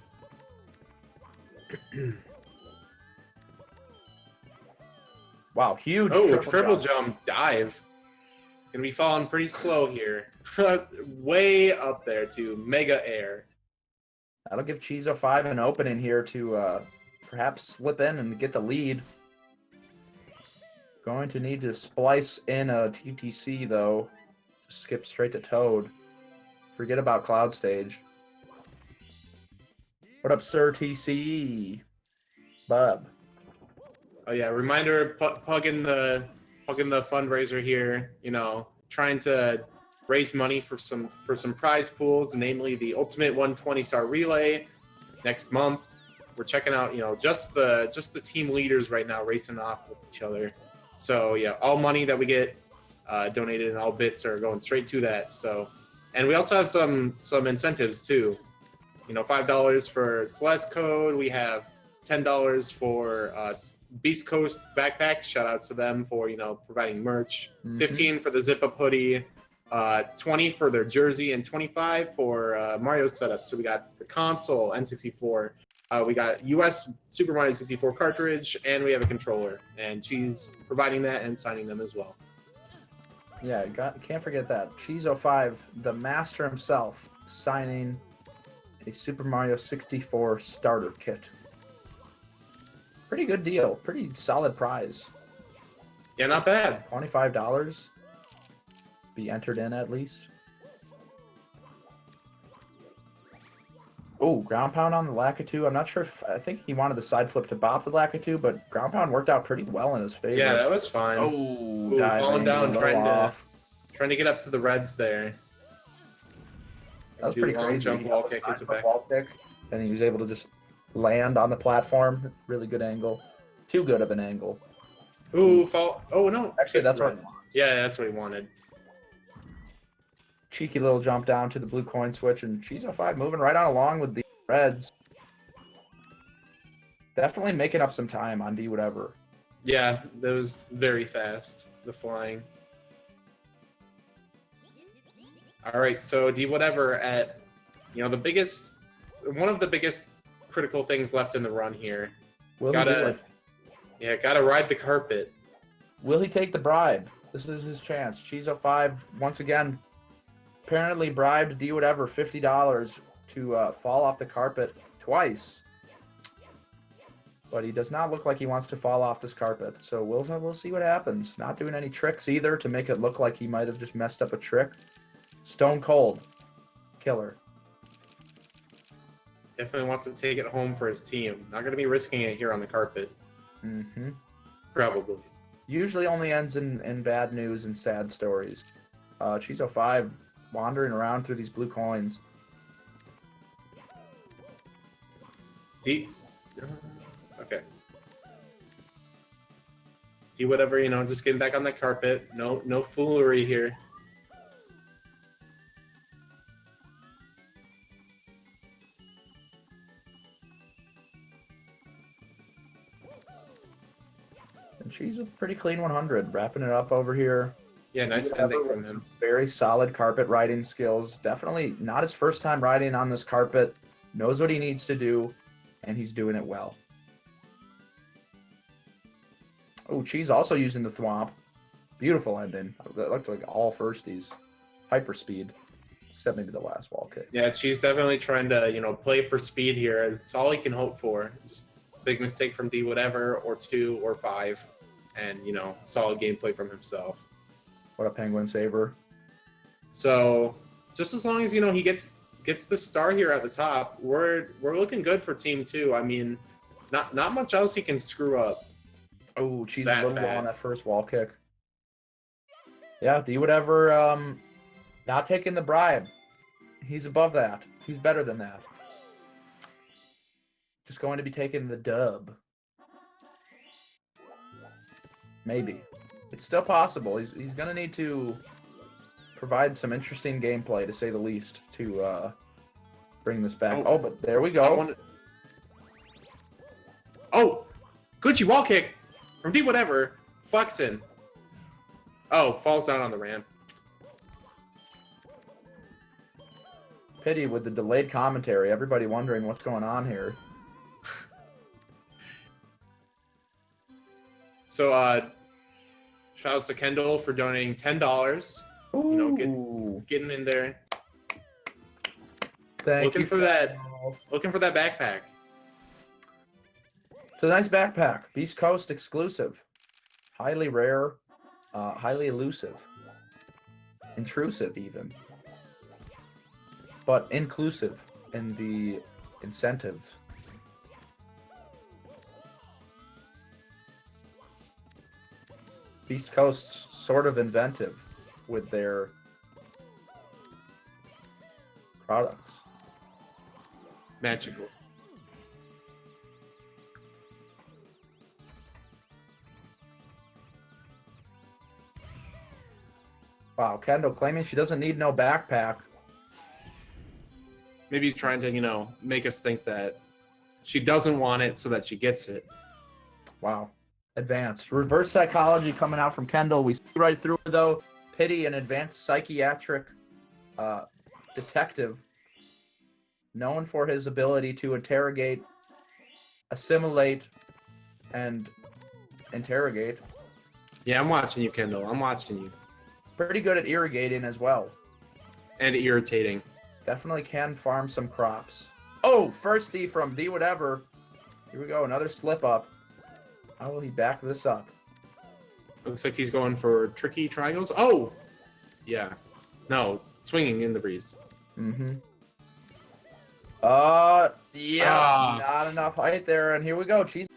Wow, huge triple jump dive. Gonna be falling pretty slow here. Way up there to mega air. That'll give Cheezo5 an opening here to perhaps slip in and get the lead. Going to need to splice in a TTC, though. Skip straight to Toad. Forget about Cloud Stage. What up, Sir TC? Bub. Oh yeah, reminder, plugging the fundraiser here, you know, trying to raise money for some prize pools, namely the Ultimate 120-star relay next month. We're checking out, you know, just the team leaders right now racing off with each other. So yeah, all money that we get donated and all bits are going straight to that. So, and we also have some incentives too. You know, $5 for Celeste Code. We have $10 for Beast Coast backpacks. Shout outs to them for, you know, providing merch. 15 for the zip up hoodie. 20 for their jersey, and 25 for Mario setup. So we got the console, N64. We got US Super Mario 64 cartridge, and we have a controller. And she's providing that and signing them as well. Yeah, can't forget that. Cheezo5, the master himself, signing a Super Mario 64 starter kit. Pretty good deal. Pretty solid prize. Yeah, not bad. $25. Be entered in at least. Oh, ground pound on the Lakitu. I'm not sure if I think he wanted the side flip to bop the Lakitu, but ground pound worked out pretty well in his favor. Yeah, that was fine. Oh, falling down, trying to get up to the reds there. That was pretty crazy. Jump wall kick is a back. Wall kick, and he was able to just land on the platform. Really good angle. Too good of an angle. Ooh, fall. Oh no. Actually, that's what. Yeah, that's what he wanted. Cheeky little jump down to the blue coin switch, and Cheezo5 moving right on along with the reds. Definitely making up some time on D whatever. Yeah, that was very fast, the flying. All right, so D whatever at, you know, one of the biggest critical things left in the run here. Will he do it? Yeah, gotta ride the carpet. Will he take the bribe? This is his chance. Cheezo5 once again apparently bribed D whatever $50 to fall off the carpet twice. But he does not look like he wants to fall off this carpet. So we'll see what happens. Not doing any tricks either to make it look like he might have just messed up a trick. Stone cold. Killer. Definitely wants to take it home for his team. Not going to be risking it here on the carpet. Mm-hmm. Probably. Usually only ends in bad news and sad stories. Cheezo5 wandering around through these blue coins. Okay. Do whatever, you know, just getting back on the carpet. No foolery here. And she's a pretty clean 100, wrapping it up over here. Yeah, nice ending from him. Very solid carpet riding skills. Definitely not his first time riding on this carpet. knows what he needs to do, and he's doing it well. Oh, Cheese also using the thwomp. Beautiful ending. That looked like all firsties. Hyper speed. Except maybe the last wall kick. Yeah, she's definitely trying to, play for speed here. It's all he can hope for. Just big mistake from D whatever, or 2 or 5. And, solid gameplay from himself. What a penguin saver. So, just as long as, he gets the star here at the top, we're looking good for Team 2. I mean, not much else he can screw up. Oh, Cheese a little low on that first wall kick. Yeah, D whatever, not taking the bribe. He's above that. He's better than that. Just going to be taking the dub. Maybe. It's still possible. He's going to need to provide some interesting gameplay, to say the least, to bring this back. Oh, but there we go. Oh! Gucci wall kick from D whatever. Flexing. Oh, falls down on the ramp. Pity with the delayed commentary. Everybody wondering what's going on here. So, shout out to Kendall for donating $10. Ooh. Getting in there. Looking for that backpack. It's a nice backpack. Beast Coast exclusive. Highly rare. Highly elusive. Intrusive, even. But inclusive in the incentive. Beast Coast's sort of inventive with their products. Magical. Wow, Kendall claiming she doesn't need no backpack. Maybe trying to, make us think that she doesn't want it so that she gets it. Wow. Advanced. Reverse psychology coming out from Kendall. We see right through her, though. Pity, an advanced psychiatric detective known for his ability to interrogate, assimilate, and interrogate. Yeah, I'm watching you, Kendall. I'm watching you. Pretty good at irrigating as well. And irritating. Definitely can farm some crops. Oh, firsty from D whatever. Here we go, another slip up. How will he back this up? Looks like he's going for tricky triangles. Oh! Yeah. No, swinging in the breeze. Mm-hmm. Not enough height there, and here we go. Cheese.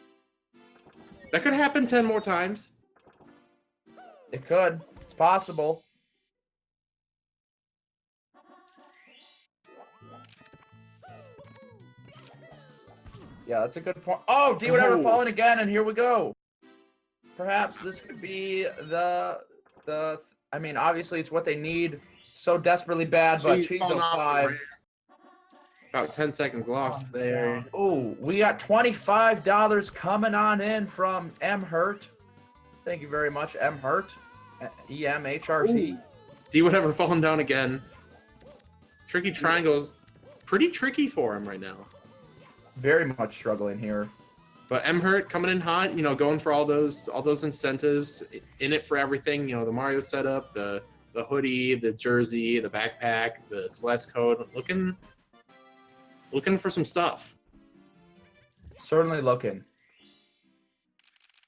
That could happen 10 more times. It could. It's possible. Yeah, that's a good point. Oh, D whatever falling again, and here we go. Perhaps this could be the. I mean, obviously it's what they need so desperately bad, but Cheese on 5. About 10 seconds lost there. Oh, we got $25 coming on in from M Hurt. Thank you very much, M Hurt. EMHRT. D whatever falling down again. Tricky triangles. Pretty tricky for him right now. Very much struggling here. But M Hurt coming in hot, going for all those incentives, in it for everything, the Mario setup, the hoodie, the jersey, the backpack, the Celeste code, looking for some stuff. Certainly looking.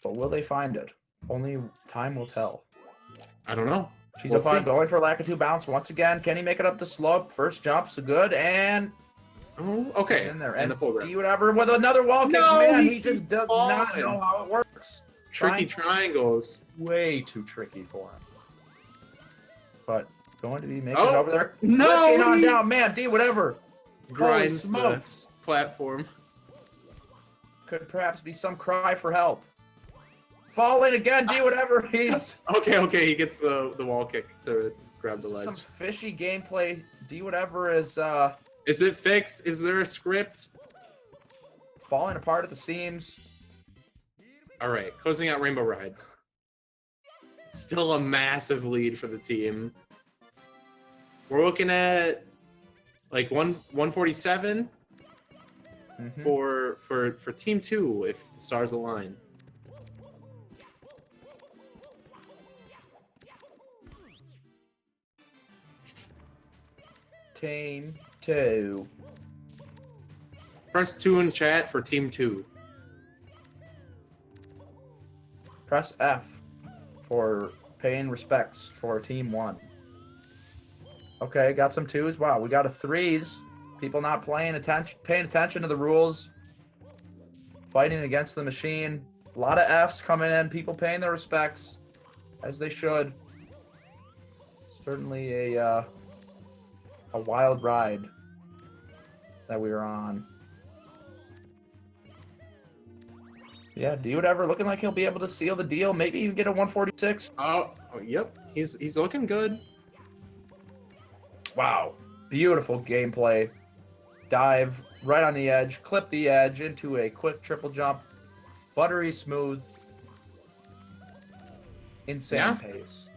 But will they find it? Only time will tell. I don't know. She's a 5 going for Lakitu bounce once again. Can he make it up the slope? First jump, so good, and okay. In there. And D whatever with another wall kick. No, man, he just does not know how it works. Tricky triangles. Way too tricky for him. But going to be making it over there. No! On down, man, D whatever. Grinds smokes. The platform. Could perhaps be some cry for help. Falling again, D whatever. He's okay. He gets the wall kick to grab the ledge. Some fishy gameplay. D whatever is Is it fixed? Is there a script? Falling apart at the seams. All right, closing out Rainbow Ride. Still a massive lead for the team. We're looking at like 147. for team 2 if the stars align. Team 2. Press 2 in chat for team 2. Press F for paying respects for team 1. Okay, got some 2s. Wow, we got a 3s. People not paying attention to the rules. Fighting against the machine. A lot of Fs coming in. People paying their respects, as they should. Certainly a wild ride that we were on. Yeah, do whatever. Looking like he'll be able to seal the deal. Maybe even get a 146. Oh, yep. He's looking good. Wow. Beautiful gameplay. Dive right on the edge. Clip the edge into a quick triple jump. Buttery smooth. Insane pace.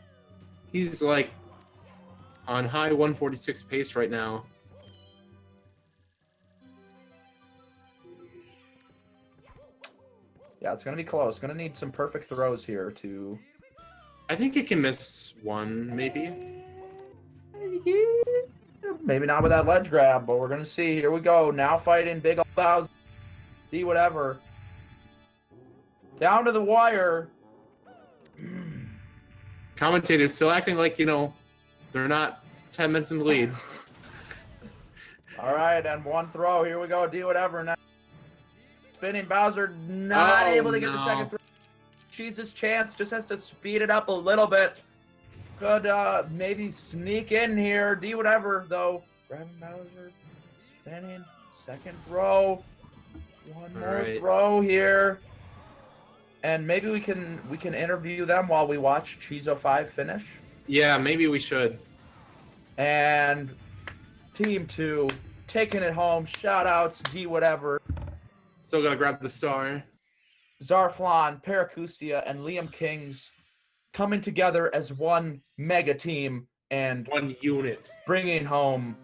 He's like on high 146 pace right now. Yeah, it's going to be close. Going to need some perfect throws here to... I think he can miss one, maybe. Maybe not with that ledge grab, but we're going to see. Here we go. Now fighting big old 1,000. See whatever. Down to the wire. Commentators still acting like, you know, they're not 10 minutes in the lead. All right, and one throw. Here we go. Do whatever now. Spinning Bowser not able to get the second throw. She's his chance. Just has to speed it up a little bit. Could maybe sneak in here. Do whatever though. Grabbing Bowser. Spinning. Second throw. One more throw here. And maybe we can interview them while we watch Chizo 5 finish. Yeah, maybe we should. And Team 2 taking it home. Shout outs. D whatever. Still gonna grab the star. Zarflon, Paracusia, and Liam Kings coming together as one mega team and one unit, bringing home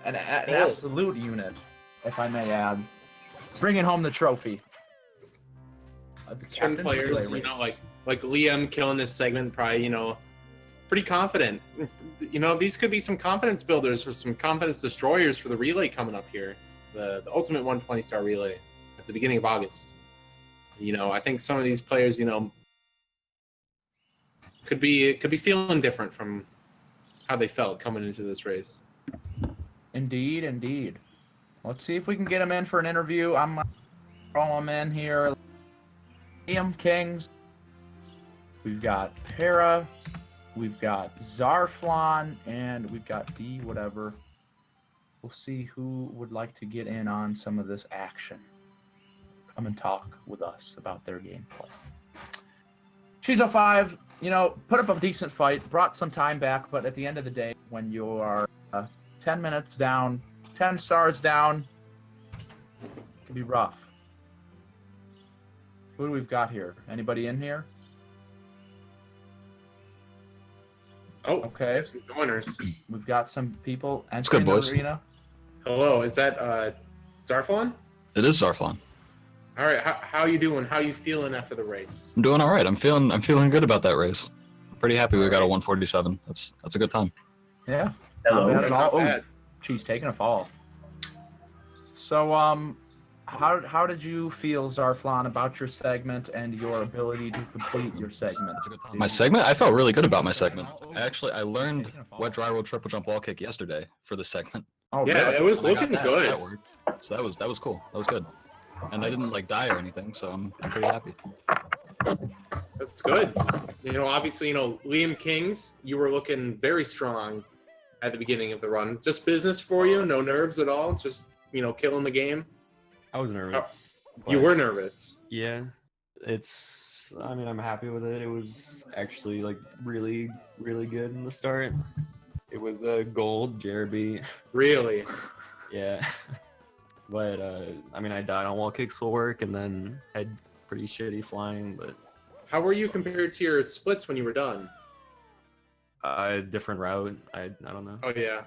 an absolute unit, if I may add, bringing home the trophy. Certain players, you know, like Liam killing this segment, probably, you know, pretty confident. You know, these could be some confidence builders or some confidence destroyers for the relay coming up here, the ultimate 120-star relay at the beginning of August. You know, I think some of these players, you know, could be feeling different from how they felt coming into this race. Indeed, indeed. Let's see if we can get him in for an interview. I'm gonna throw him in here. Liam Kings. We've got Para. We've got Zarflon, and we've got D whatever. We'll see who would like to get in on some of this action. Come and talk with us about their gameplay. Chizo 5, you know, put up a decent fight, brought some time back, but at the end of the day, when you are 10 minutes down, 10 stars down, it can be rough. Who do we've got here? Anybody in here? Oh, okay. Some joiners. We've got some people entering the arena. Hello, is that Zarflon? It is Zarflon. All right, how you doing? How you feeling after the race? I'm doing all right. I'm feeling good about that race. I'm pretty happy we got a 147. That's a good time. Yeah. Hello. Not bad at all. Oh, she's taking a fall. So, how did you feel, Zarflon, about your segment and your ability to complete your segment? That's a good time. My segment? I felt really good about my segment. I learned what dry roll triple jump wall kick yesterday for this segment. Oh, yeah, really? it was looking good. That worked. So that was cool. That was good. And I didn't like die or anything, so I'm pretty happy. That's good. You know, obviously, you know, Liam Kings, you were looking very strong at the beginning of the run. Just business for you, no nerves at all. Just, you know, killing the game. I was nervous. You were nervous. Yeah, I mean, I'm happy with it. It was actually like really, really good in the start. It was a gold JRB. Really? Yeah. But, I mean, I died on wall kicks for work and then had pretty shitty flying, but... How were you compared to your splits when you were done? Different route. I don't know. Oh, yeah.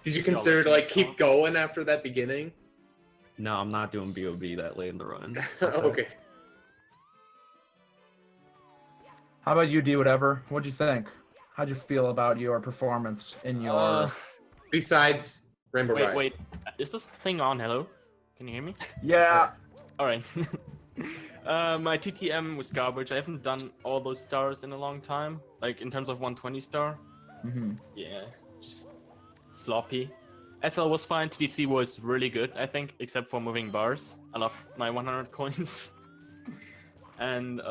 Did you consider to, like, keep going after that beginning? No, I'm not doing BOB that late in the run. Okay. How about you, D? Whatever. What'd you think? How'd you feel about your performance in your? Besides Rainbow Ride. Wait. Is this thing on? Hello? Can you hear me? Yeah. Alright. My TTM was garbage. I haven't done all those stars in a long time. Like, in terms of 120 star. Mm-hmm. Yeah, just sloppy. SL was fine. TTC was really good, I think, except for moving bars. I love my 100 coins. And,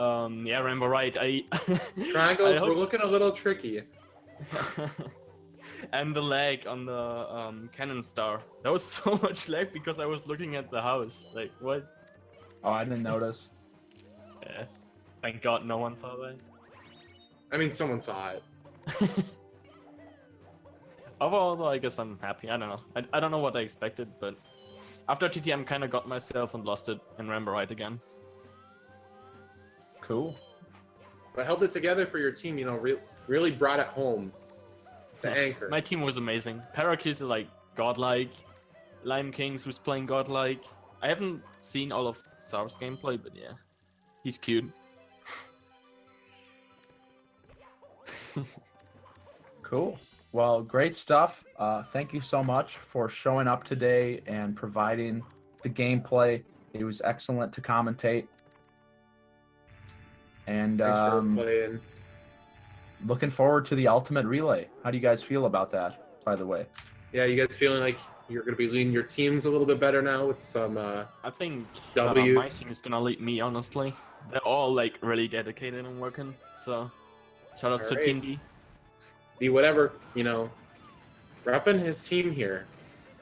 yeah, Rainbow Ride. Triangles were looking a little tricky. And the lag on the cannon star. That was so much lag because I was looking at the house. Like, what? Oh, I didn't notice. Yeah. Thank God no one saw that. I mean, someone saw it. Overall, though, I guess I'm happy. I don't know. I don't know what I expected, but after TTM, kind of got myself and lost it in Rainbow Ride again. Cool. But held it together for your team, you know, really brought it home. The anchor. My team was amazing. Parakeets are like godlike. Lime Kings was playing godlike. I haven't seen all of Sar's gameplay, but yeah, he's cute. Cool. Well, great stuff. Thank you so much for showing up today and providing the gameplay. It was excellent to commentate. And Thanks for playing. looking forward to the ultimate relay. How do you guys feel about that, by the way? Yeah, you guys feeling like you're going to be leading your teams a little bit better now with some I think W's? my team is gonna lead me, honestly. They're all like really dedicated and working. So, shout outs to Alright. Team D. D whatever, you know, repping his team here.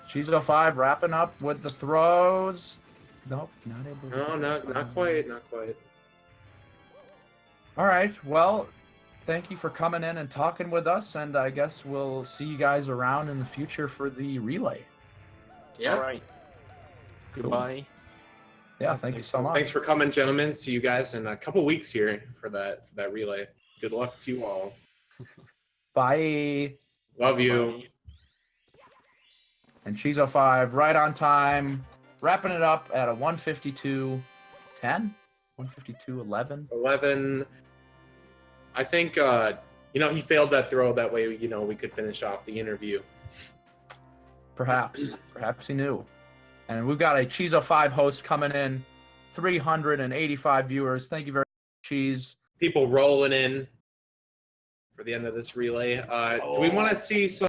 Cheezo 5 wrapping up with the throws. Nope, not able to. No, not quite, not quite. All right. Well, thank you for coming in and talking with us, and I guess we'll see you guys around in the future for the relay. Yeah. All right. Goodbye. Yeah, thank you so much. Thanks for coming, gentlemen. See you guys in a couple weeks here for that relay. Good luck to you all. Bye. Love you. Bye. And Cheezo 5 right on time, wrapping it up at a 152.10, 152.11. 11. I think you know, he failed that throw. That way, you know, we could finish off the interview. Perhaps he knew. And we've got a Cheezo 5 host coming in, 385 viewers. Thank you very much, Cheese. People rolling in for the end of this relay. Do we want to see some